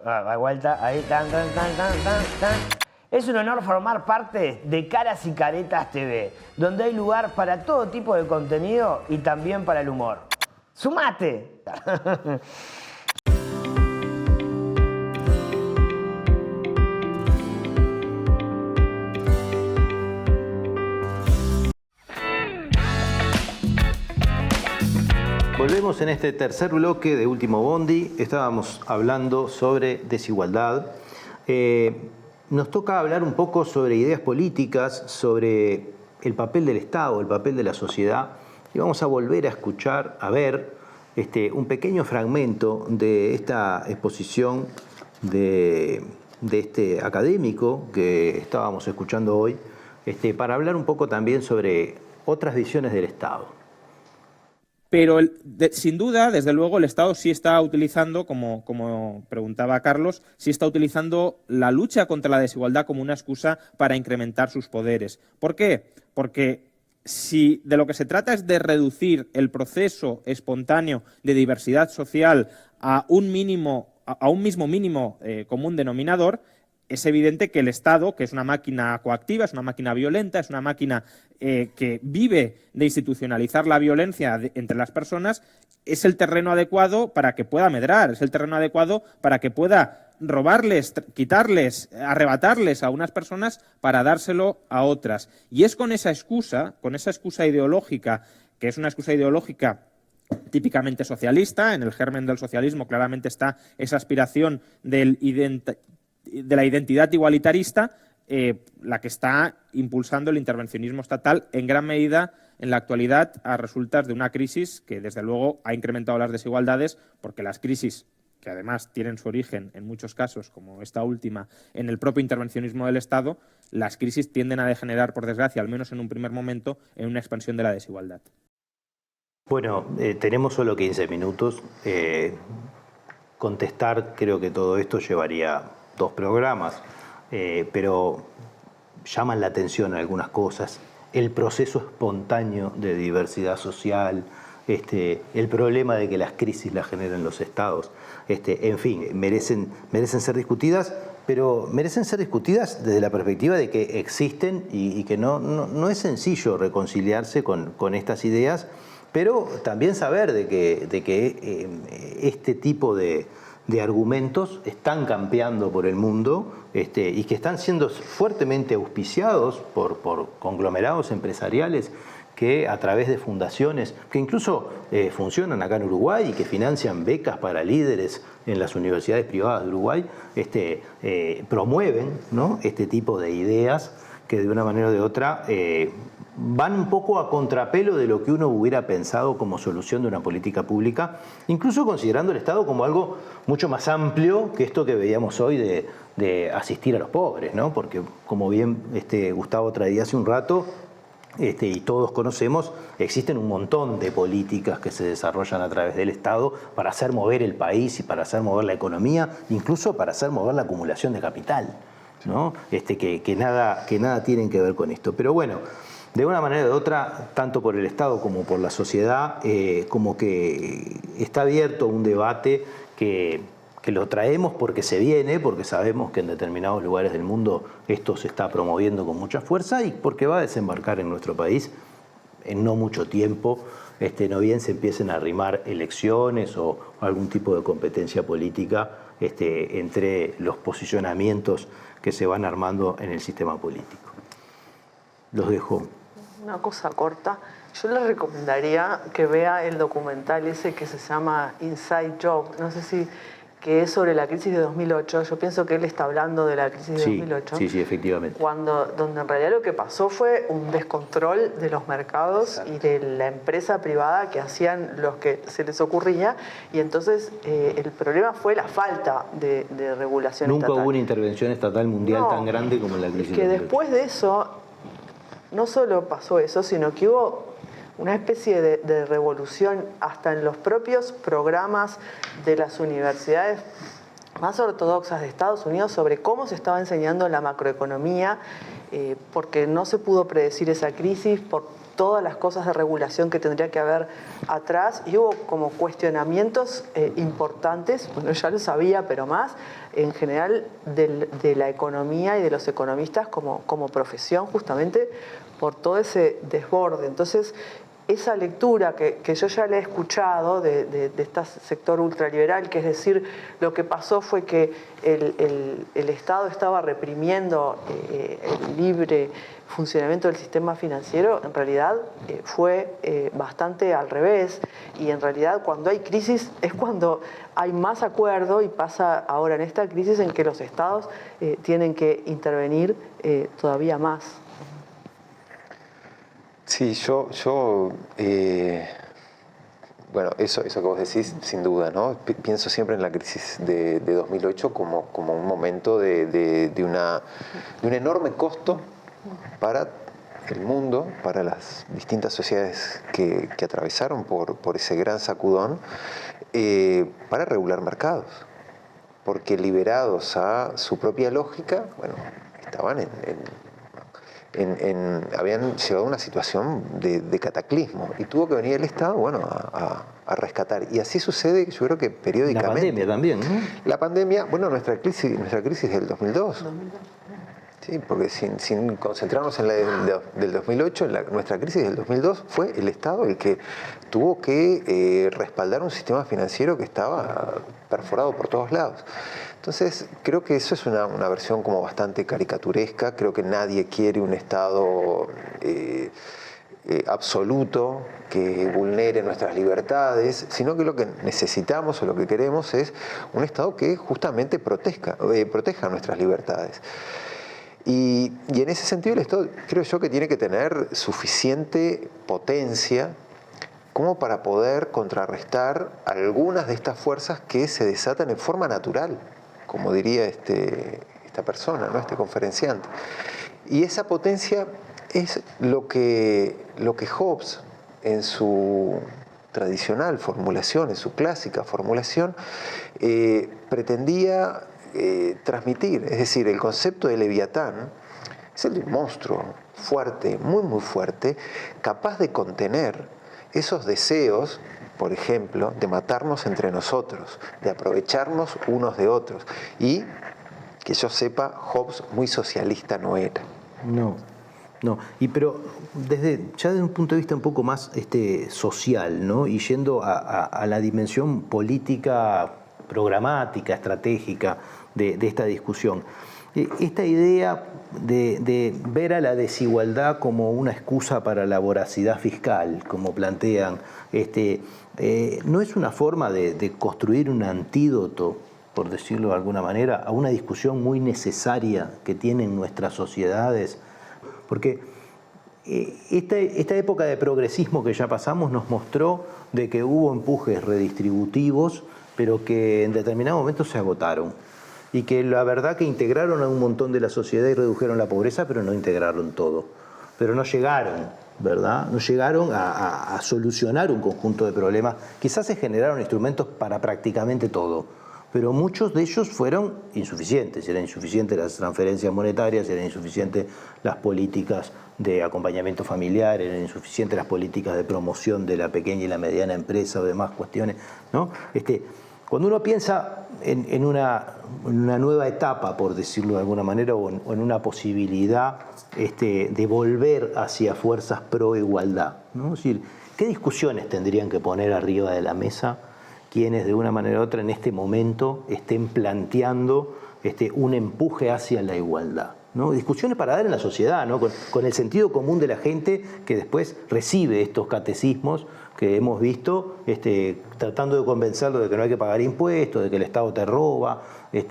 Da vuelta, ahí, tan. Es un honor formar parte de Caras y Caretas TV, donde hay lugar para todo tipo de contenido y también para el humor. ¡Sumate! Volvemos en este tercer bloque de Último Bondi. Estábamos hablando sobre desigualdad. Nos toca hablar un poco sobre ideas políticas, sobre el papel del Estado, el papel de la sociedad. Y vamos a volver a escuchar, a ver un pequeño fragmento de esta exposición de este académico que estábamos escuchando hoy, para hablar un poco también sobre otras visiones del Estado. Pero sin duda, desde luego, el Estado sí está utilizando, como preguntaba Carlos, sí está utilizando la lucha contra la desigualdad como una excusa para incrementar sus poderes. ¿Por qué? Porque si de lo que se trata es de reducir el proceso espontáneo de diversidad social a un mismo mínimo común denominador, es evidente que el Estado, que es una máquina coactiva, es una máquina violenta, es una máquina que vive de institucionalizar la violencia entre las personas, es el terreno adecuado para que pueda medrar, es el terreno adecuado para que pueda robarles, quitarles, arrebatarles a unas personas para dárselo a otras. Y es con esa excusa ideológica, que es una excusa ideológica típicamente socialista, en el germen del socialismo claramente está esa aspiración de la identidad igualitarista, la que está impulsando el intervencionismo estatal en gran medida en la actualidad a resultas de una crisis que desde luego ha incrementado las desigualdades, porque las crisis, que además tienen su origen en muchos casos, como esta última, en el propio intervencionismo del Estado, las crisis tienden a degenerar, por desgracia, al menos en un primer momento, en una expansión de la desigualdad. Bueno, tenemos solo 15 minutos. Contestar, creo que todo esto llevaría 2 programas, pero llaman la atención algunas cosas. El proceso espontáneo de diversidad social, el problema de que las crisis las generan los estados, en fin, merecen ser discutidas, pero merecen ser discutidas desde la perspectiva de que existen y que no es sencillo reconciliarse con estas ideas, pero también saber de que este tipo de argumentos están campeando por el mundo y que están siendo fuertemente auspiciados por conglomerados empresariales que a través de fundaciones que incluso funcionan acá en Uruguay y que financian becas para líderes en las universidades privadas de Uruguay, promueven, ¿no?, este tipo de ideas que de una manera o de otra van un poco a contrapelo de lo que uno hubiera pensado como solución de una política pública, incluso considerando el Estado como algo mucho más amplio que esto que veíamos hoy de asistir a los pobres, ¿no? Porque como bien Gustavo traía hace un rato, y todos conocemos, existen un montón de políticas que se desarrollan a través del Estado para hacer mover el país y para hacer mover la economía, incluso para hacer mover la acumulación de capital, ¿no? Que nada tienen que ver con esto. Pero bueno, de una manera u otra, tanto por el Estado como por la sociedad, como que está abierto un debate que lo traemos porque se viene, porque sabemos que en determinados lugares del mundo esto se está promoviendo con mucha fuerza y porque va a desembarcar en nuestro país en no mucho tiempo, no bien se empiecen a arrimar elecciones o algún tipo de competencia política entre los posicionamientos que se van armando en el sistema político. Los dejo. Una cosa corta. Yo le recomendaría que vea el documental ese que se llama Inside Job. No sé si que es sobre la crisis de 2008. Yo pienso que él está hablando de la crisis de 2008. Sí, efectivamente. Donde en realidad lo que pasó fue un descontrol de los mercados y de la empresa privada que hacían lo que se les ocurría. Y entonces el problema fue la falta de regulación estatal. Nunca hubo una intervención estatal mundial tan grande como en la crisis de 2008. Después de eso, no solo pasó eso, sino que hubo una especie de revolución hasta en los propios programas de las universidades más ortodoxas de Estados Unidos sobre cómo se estaba enseñando la macroeconomía, porque no se pudo predecir esa crisis por todas las cosas de regulación que tendría que haber atrás, y hubo como cuestionamientos importantes, bueno, ya lo sabía, pero más, en general, de la economía y de los economistas como profesión, justamente por todo ese desborde. Entonces, esa lectura que yo ya la he escuchado de este sector ultraliberal, que es decir, lo que pasó fue que el Estado estaba reprimiendo el libre funcionamiento del sistema financiero, en realidad fue bastante al revés, y en realidad cuando hay crisis es cuando hay más acuerdo, y pasa ahora en esta crisis en que los Estados tienen que intervenir todavía más. Sí, bueno, eso que vos decís, sin duda, ¿no? Pienso siempre en la crisis de 2008 como un momento de un enorme costo para el mundo, para las distintas sociedades que atravesaron por ese gran sacudón, para regular mercados. Porque liberados a su propia lógica, bueno, estaban habían llegado a una situación de cataclismo, y tuvo que venir el Estado, bueno, a rescatar. Y así sucede, yo creo que periódicamente. La pandemia también, ¿no? La pandemia, bueno, nuestra crisis del 2002. Sí, porque sin concentrarnos en la del 2008, nuestra crisis del 2002 fue el Estado el que tuvo que respaldar un sistema financiero que estaba perforado por todos lados. Entonces, creo que eso es una versión como bastante caricaturesca. Creo que nadie quiere un Estado absoluto que vulnere nuestras libertades, sino que lo que necesitamos o lo que queremos es un Estado que justamente proteja nuestras libertades. Y en ese sentido el Estado, creo yo, que tiene que tener suficiente potencia como para poder contrarrestar algunas de estas fuerzas que se desatan en forma natural, como diría esta persona, ¿no? Este conferenciante. Y esa potencia es lo que Hobbes, en su tradicional formulación, en su clásica formulación, pretendía transmitir. Es decir, el concepto de Leviatán es el de un monstruo fuerte, muy muy fuerte, capaz de contener esos deseos, por ejemplo, de matarnos entre nosotros, de aprovecharnos unos de otros. Y, que yo sepa, Hobbes muy socialista no era. No. Pero ya desde un punto de vista un poco más social, ¿no? Y yendo a la dimensión política, programática, estratégica de esta discusión. Esta idea de ver a la desigualdad como una excusa para la voracidad fiscal, como plantean, no es una forma de construir un antídoto, por decirlo de alguna manera, a una discusión muy necesaria que tienen nuestras sociedades. Porque esta época de progresismo que ya pasamos nos mostró de que hubo empujes redistributivos, pero que en determinado momento se agotaron. Y que la verdad que integraron a un montón de la sociedad y redujeron la pobreza, pero no integraron todo. Pero no llegaron, ¿verdad? No llegaron a solucionar un conjunto de problemas. Quizás se generaron instrumentos para prácticamente todo, pero muchos de ellos fueron insuficientes. Eran insuficientes las transferencias monetarias, eran insuficientes las políticas de acompañamiento familiar, eran insuficientes las políticas de promoción de la pequeña y la mediana empresa o demás cuestiones, ¿no? Cuando uno piensa en una nueva etapa, por decirlo de alguna manera, o en una posibilidad de volver hacia fuerzas pro igualdad, ¿no? Es decir, ¿qué discusiones tendrían que poner arriba de la mesa quienes de una manera u otra en este momento estén planteando un empuje hacia la igualdad, ¿no? Discusiones para dar en la sociedad, ¿no? Con el sentido común de la gente que después recibe estos catecismos que hemos visto, tratando de convencerlo de que no hay que pagar impuestos, de que el Estado te roba, de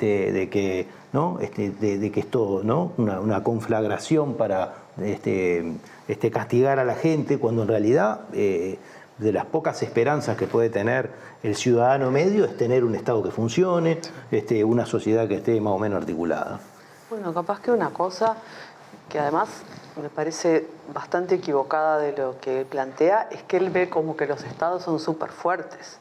que, ¿no? de que esto, ¿no? una conflagración para castigar a la gente, cuando en realidad de las pocas esperanzas que puede tener el ciudadano medio es tener un Estado que funcione, una sociedad que esté más o menos articulada. Bueno, capaz que una cosa que además me parece bastante equivocada de lo que plantea es que él ve como que los estados son súper fuertes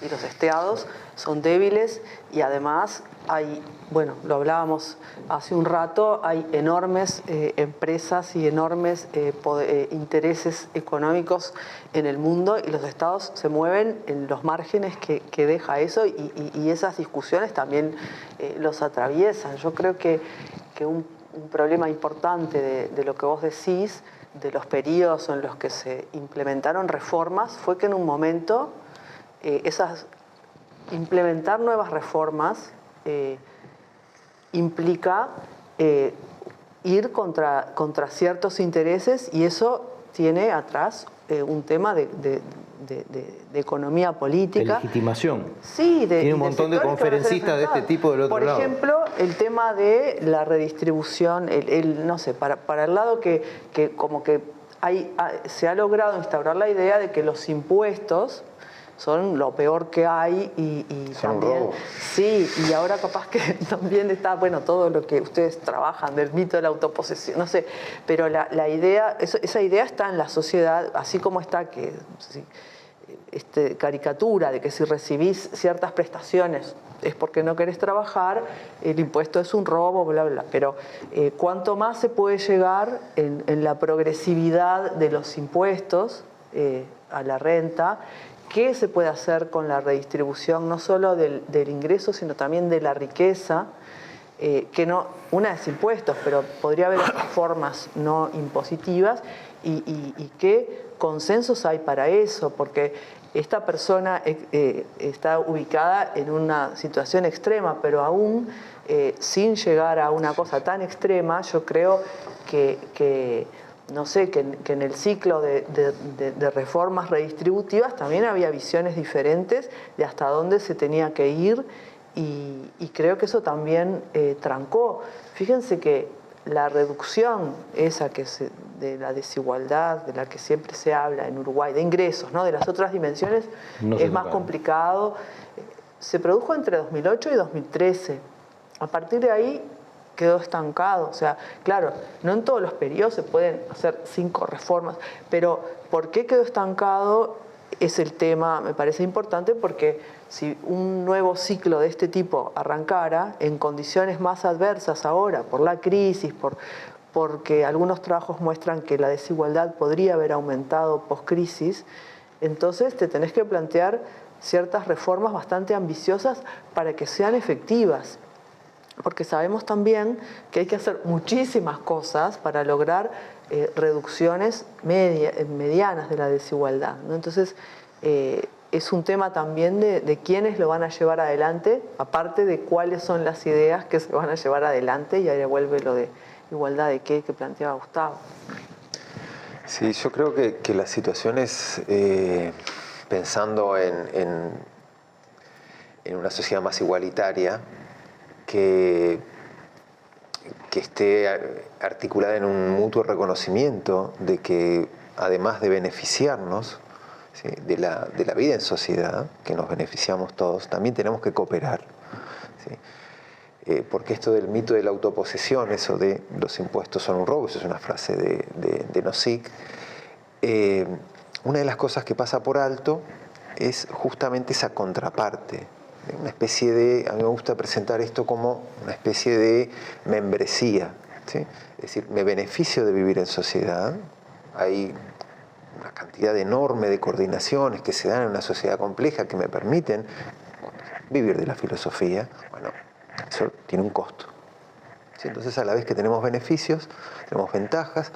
y los estados son débiles y además hay, bueno, lo hablábamos hace un rato, hay enormes empresas y enormes intereses económicos en el mundo y los estados se mueven en los márgenes que deja eso y esas discusiones también los atraviesan. Yo creo que un problema importante de lo que vos decís, de los periodos en los que se implementaron reformas, fue que en un momento implementar nuevas reformas implica ir contra ciertos intereses y eso tiene atrás un tema de economía política. De legitimación. Sí, tiene un montón de conferencistas de este tipo del otro lado. Por ejemplo, el tema de la redistribución, no sé, para el lado que como que se ha logrado instaurar la idea de que los impuestos son lo peor que hay y son también robos. Sí, y ahora capaz que también está, bueno, todo lo que ustedes trabajan del mito de la autoposesión, no sé, pero la idea, esa idea está en la sociedad, así como está que caricatura de que si recibís ciertas prestaciones es porque no querés trabajar, el impuesto es un robo, bla, bla, bla. Pero cuanto más se puede llegar en la progresividad de los impuestos a la renta, ¿qué se puede hacer con la redistribución no solo del ingreso, sino también de la riqueza? Que no, una es impuestos, pero podría haber otras formas no impositivas y qué consensos hay para eso, porque esta persona está ubicada en una situación extrema, pero aún sin llegar a una cosa tan extrema, yo creo que no sé, que en el ciclo de reformas redistributivas también había visiones diferentes de hasta dónde se tenía que ir y creo que eso también trancó. Fíjense que la reducción esa de la desigualdad de la que siempre se habla en Uruguay, de ingresos, ¿no? De las otras dimensiones, es más complicado. Se produjo entre 2008 y 2013. A partir de ahí quedó estancado. O sea, claro, no en todos los periodos se pueden hacer 5 reformas, pero ¿por qué quedó estancado? Es el tema, me parece importante, porque si un nuevo ciclo de este tipo arrancara en condiciones más adversas ahora, por la crisis, porque algunos trabajos muestran que la desigualdad podría haber aumentado post-crisis, entonces te tenés que plantear ciertas reformas bastante ambiciosas para que sean efectivas. Porque sabemos también que hay que hacer muchísimas cosas para lograr reducciones medianas de la desigualdad, ¿no? Entonces, es un tema también de quiénes lo van a llevar adelante, aparte de cuáles son las ideas que se van a llevar adelante, y ahí vuelve lo de igualdad de qué que planteaba Gustavo. Sí, yo creo que las situaciones, pensando en una sociedad más igualitaria, que esté articulada en un mutuo reconocimiento de que, además de beneficiarnos, ¿sí?, de la vida en sociedad, que nos beneficiamos todos, también tenemos que cooperar, ¿sí? Porque esto del mito de la autoposesión, eso de los impuestos son un robo, eso es una frase de Nozick, una de las cosas que pasa por alto es justamente esa contraparte. Una especie de, a mí me gusta presentar esto como una especie de membresía, ¿sí? Es decir, me beneficio de vivir en sociedad, hay una cantidad enorme de coordinaciones que se dan en una sociedad compleja que me permiten vivir de la filosofía. Bueno, eso tiene un costo, ¿sí? Entonces, a la vez que tenemos beneficios, tenemos ventajas,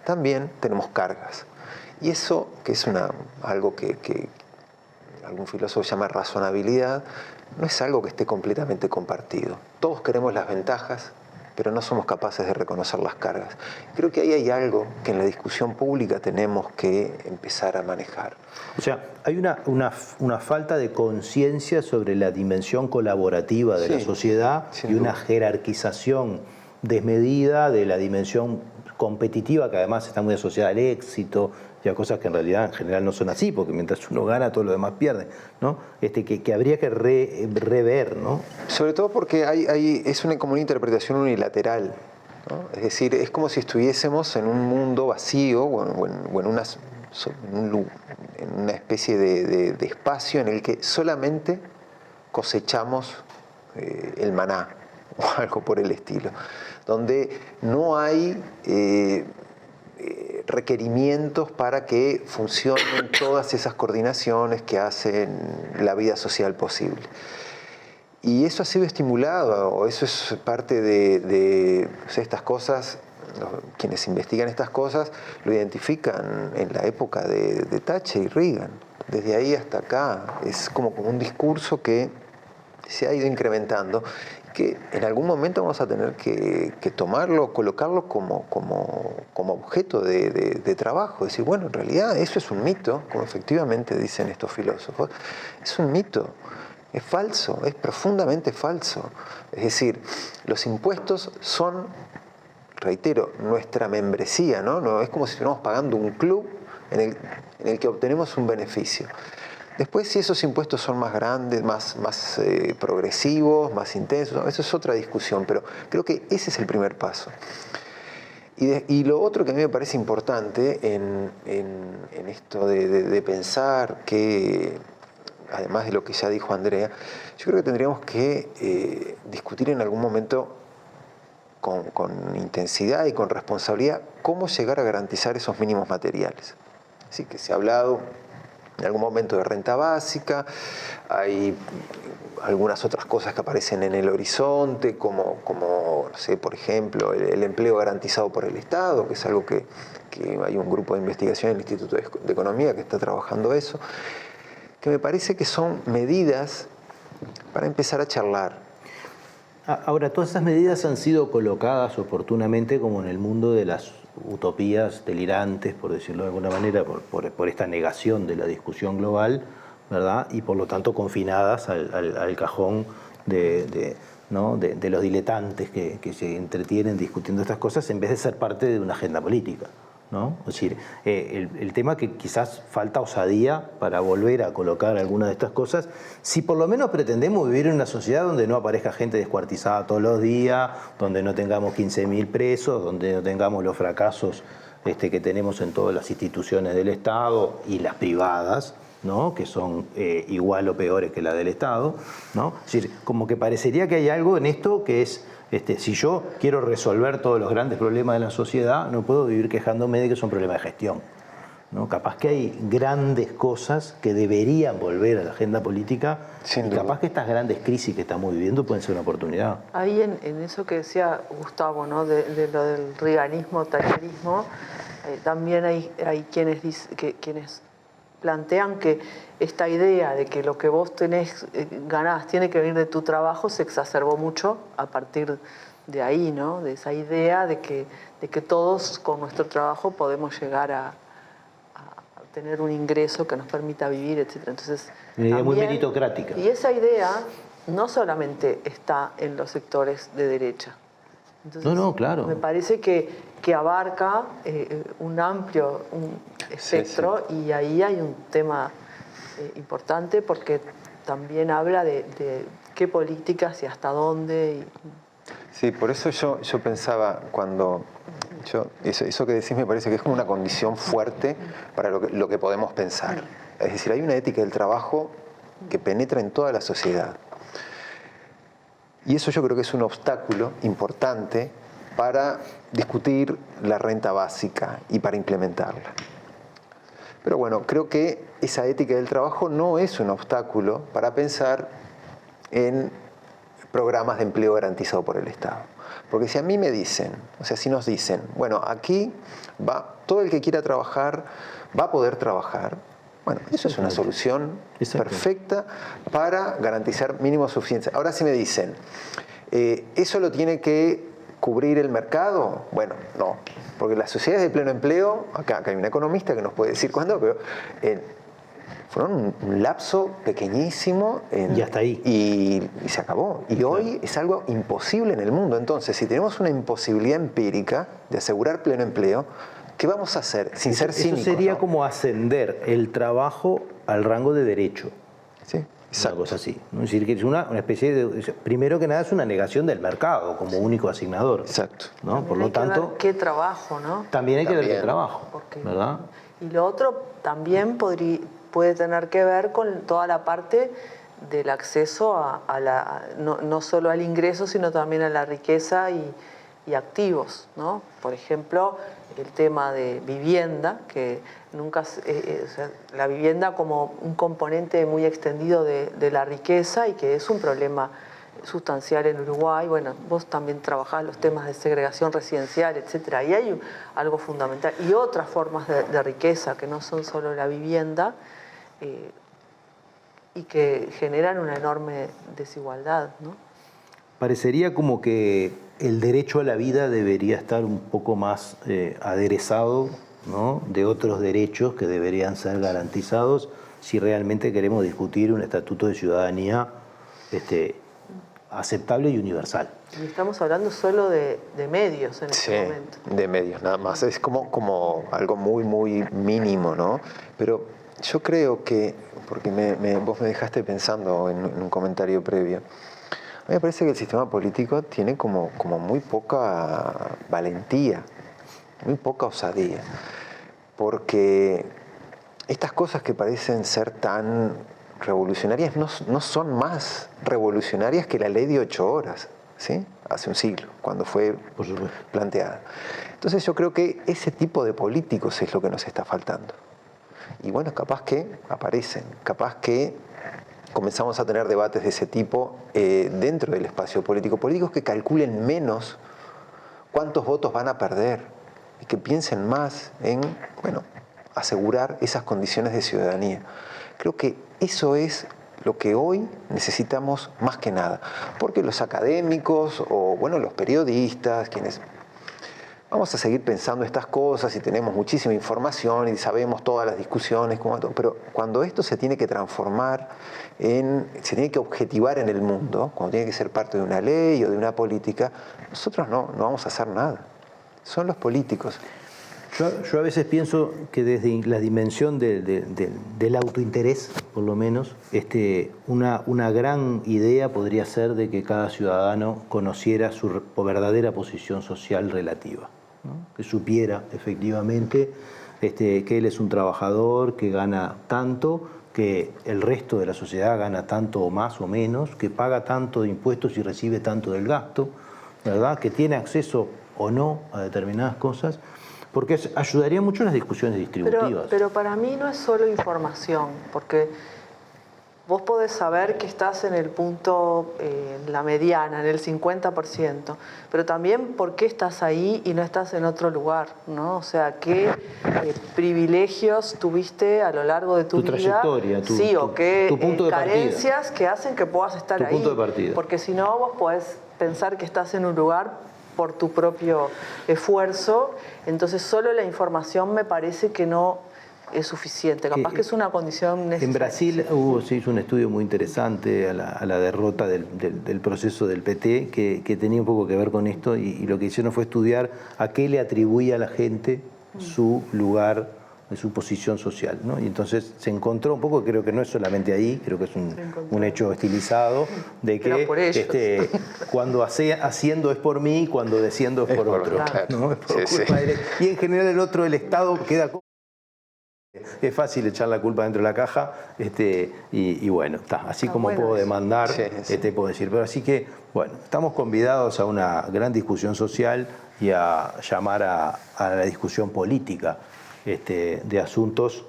también tenemos cargas. Y eso, que es algo que algún filósofo llama razonabilidad, no es algo que esté completamente compartido. Todos queremos las ventajas, pero no somos capaces de reconocer las cargas. Creo que ahí hay algo que en la discusión pública tenemos que empezar a manejar. O sea, hay una falta de conciencia sobre la dimensión colaborativa de la sociedad y una jerarquización desmedida de la dimensión competitiva, que además está muy asociada al éxito y a cosas que en realidad en general no son así, porque mientras uno gana todo lo demás pierde, ¿no? Que habría que rever, ¿no? Sobre todo porque es como una interpretación unilateral, ¿no? Es decir, es como si estuviésemos en un mundo vacío o en una en una especie de espacio en el que solamente cosechamos el maná o algo por el estilo, donde no hay requerimientos para que funcionen todas esas coordinaciones que hacen la vida social posible. Y eso ha sido estimulado, o eso es parte de estas cosas. Quienes investigan estas cosas lo identifican en la época de Thatcher y Reagan. Desde ahí hasta acá es como un discurso que se ha ido incrementando, que en algún momento vamos a tener que tomarlo, colocarlo como objeto de trabajo. Decir, bueno, en realidad eso es un mito, como efectivamente dicen estos filósofos, es un mito. Es falso, es profundamente falso. Es decir, los impuestos son, reitero, nuestra membresía, ¿no? No es como si estuviéramos pagando un club en el que obtenemos un beneficio. Después, si esos impuestos son más grandes, más progresivos, más intensos, eso es otra discusión, pero creo que ese es el primer paso. Y lo otro que a mí me parece importante en esto de pensar que, además de lo que ya dijo Andrea, yo creo que tendríamos que discutir en algún momento con intensidad y con responsabilidad cómo llegar a garantizar esos mínimos materiales. Así que se ha hablado en algún momento de renta básica, hay algunas otras cosas que aparecen en el horizonte, como no sé, por ejemplo, el empleo garantizado por el Estado, que es algo que hay un grupo de investigación en el Instituto de Economía que está trabajando eso, que me parece que son medidas para empezar a charlar. Ahora, todas esas medidas han sido colocadas oportunamente como en el mundo de las utopías delirantes, por decirlo de alguna manera, por esta negación de la discusión global, ¿verdad? Y por lo tanto confinadas al cajón de los diletantes que se entretienen discutiendo estas cosas en vez de ser parte de una agenda política, ¿no? Es decir, el tema que quizás falta osadía para volver a colocar algunas de estas cosas, si por lo menos pretendemos vivir en una sociedad donde no aparezca gente descuartizada todos los días, donde no tengamos 15.000 presos, donde no tengamos los fracasos que tenemos en todas las instituciones del Estado y las privadas, ¿no? Que son igual o peores que la del Estado, ¿no? Es decir, como que parecería que hay algo en esto que es, si yo quiero resolver todos los grandes problemas de la sociedad, no puedo vivir quejándome de que son problemas de gestión, ¿no? Capaz que hay grandes cosas que deberían volver a la agenda política y capaz que estas grandes crisis que estamos viviendo pueden ser una oportunidad. Ahí en eso que decía Gustavo, ¿no? de lo del reaganismo, thatcherismo, también hay quienes plantean que esta idea de que lo que vos ganás tiene que venir de tu trabajo se exacerbó mucho a partir de ahí, ¿no? De esa idea de que todos con nuestro trabajo podemos llegar a tener un ingreso que nos permita vivir, etc. Entonces, una idea muy meritocrática. Y esa idea no solamente está en los sectores de derecha. Entonces, no, claro. Me parece que abarca un amplio espectro, sí. Y ahí hay un tema importante porque también habla de qué políticas y hasta dónde. Sí, por eso yo pensaba cuando... Eso que decís me parece que es como una condición fuerte para lo que podemos pensar. Es decir, hay una ética del trabajo que penetra en toda la sociedad. Y eso yo creo que es un obstáculo importante para discutir la renta básica y para implementarla. Pero bueno, creo que esa ética del trabajo no es un obstáculo para pensar en programas de empleo garantizado por el Estado. Porque si a mí me dicen, o sea, si nos dicen, bueno, aquí todo el que quiera trabajar va a poder trabajar, bueno, eso es una solución perfecta para garantizar mínimos suficientes. Ahora si me dicen, ¿eso lo tiene que cubrir el mercado? Bueno, no, porque las sociedades de pleno empleo, acá hay un economista que nos puede decir cuándo, pero fueron un lapso pequeñísimo y hasta ahí. Y se acabó. Y hoy es algo imposible en el mundo. Entonces, si tenemos una imposibilidad empírica de asegurar pleno empleo, ¿qué vamos a hacer? Sin ser cínicos. Eso sería, ¿no?, como ascender el trabajo al rango de derecho. Sí, exacto. Una cosa así, ¿no? Es decir, que es una especie de... Primero que nada es una negación del mercado como único asignador. Exacto. ¿No? Por lo tanto... ¿Qué trabajo, no? También hay que ver qué trabajo, ¿verdad? Y lo otro también puede tener que ver con toda la parte del acceso no solo al ingreso, sino también a la riqueza y activos, ¿no? Por ejemplo, el tema de vivienda, que nunca, la vivienda como un componente muy extendido de la riqueza y que es un problema sustancial en Uruguay. Bueno, vos también trabajás los temas de segregación residencial, etcétera. Y hay algo fundamental y otras formas de riqueza que no son solo la vivienda y que generan una enorme desigualdad, ¿no? Parecería como que el derecho a la vida debería estar un poco más aderezado, ¿no?, de otros derechos que deberían ser garantizados si realmente queremos discutir un estatuto de ciudadanía aceptable y universal. Y estamos hablando solo de medios en este momento. De medios, nada más. Es como algo muy, muy mínimo, ¿no? Pero yo creo que, porque vos me dejaste pensando en un comentario previo, a mí me parece que el sistema político tiene como muy poca valentía, muy poca osadía, porque estas cosas que parecen ser tan revolucionarias no son más revolucionarias que la ley de 8 horas, ¿sí? Hace un siglo, cuando fue planteada. Entonces yo creo que ese tipo de políticos es lo que nos está faltando. Y bueno, capaz que aparecen, capaz que comenzamos a tener debates de ese tipo dentro del espacio político. Políticos que calculen menos cuántos votos van a perder y que piensen más en, asegurar esas condiciones de ciudadanía. Creo que eso es lo que hoy necesitamos más que nada, porque los académicos o los periodistas, quienes vamos a seguir pensando estas cosas y tenemos muchísima información y sabemos todas las discusiones, pero cuando esto se tiene que transformar se tiene que objetivar en el mundo, cuando tiene que ser parte de una ley o de una política, nosotros no vamos a hacer nada. Son los políticos. Yo a veces pienso que desde la dimensión del autointerés, por lo menos, una gran idea podría ser de que cada ciudadano conociera su verdadera posición social relativa, ¿no? Que supiera efectivamente que él es un trabajador, que gana tanto, que el resto de la sociedad gana tanto o más o menos, que paga tanto de impuestos y recibe tanto del gasto, ¿verdad? Que tiene acceso o no a determinadas cosas. Porque ayudaría mucho en las discusiones distributivas. Pero para mí no es solo información, porque vos podés saber que estás en el punto, en la mediana, en el 50%, pero también por qué estás ahí y no estás en otro lugar, ¿no? O sea, qué privilegios tuviste a lo largo de tu vida. Trayectoria, o qué tu punto de carencias partida, que hacen que puedas estar tu ahí. Punto de partida. Porque si no, vos podés pensar que estás en un lugar por tu propio esfuerzo, entonces solo la información me parece que no es suficiente, capaz que es una condición necesaria. En Brasil se hizo un estudio muy interesante a la derrota del proceso del PT que tenía un poco que ver con esto y lo que hicieron fue estudiar a qué le atribuía a la gente su lugar, su posición social, ¿no? Y entonces se encontró un poco, creo que no es solamente ahí, creo que es un hecho estilizado, de que cuando haciendo es por mí, cuando desciendo es por otro. Claro. ¿No? Es por culpa de él. Y en general el Estado queda... Es fácil echar la culpa dentro de la caja y bueno, así como puedo demandar, puedo decir. Pero así que, bueno, estamos convidados a una gran discusión social y a llamar a la discusión política de asuntos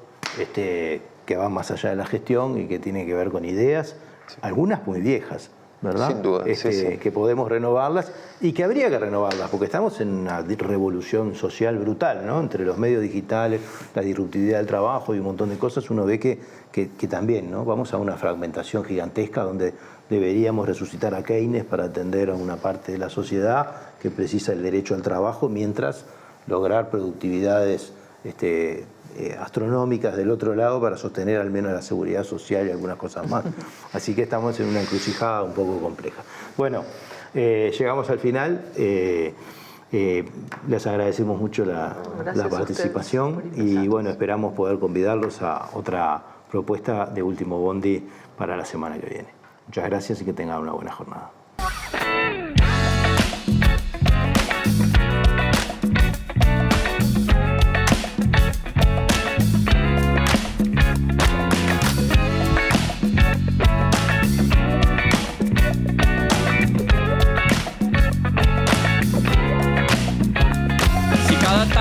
que van más allá de la gestión y que tienen que ver con ideas, algunas muy viejas, ¿verdad? Sin duda, que podemos renovarlas y que habría que renovarlas, porque estamos en una revolución social brutal, ¿no? Entre los medios digitales, la disruptividad del trabajo y un montón de cosas, uno ve que también, ¿no? Vamos a una fragmentación gigantesca donde deberíamos resucitar a Keynes para atender a una parte de la sociedad que precisa el derecho al trabajo, mientras lograr productividades astronómicas del otro lado para sostener al menos la seguridad social y algunas cosas más. Así que estamos en una encrucijada un poco compleja. Bueno, llegamos al final. Les agradecemos mucho la participación y bueno, esperamos poder convidarlos a otra propuesta de Último Bondi para la semana que viene. Muchas gracias y que tengan una buena jornada.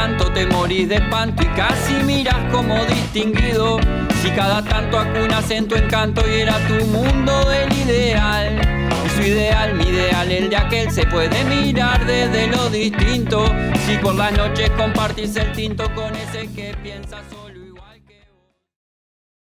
tanto te morís de espanto y casi miras como distinguido. Si cada tanto acunas en tu encanto y era tu mundo el ideal. Y su ideal, mi ideal, el de aquel se puede mirar desde lo distinto. Si por las noches compartís el tinto con ese que piensa solo.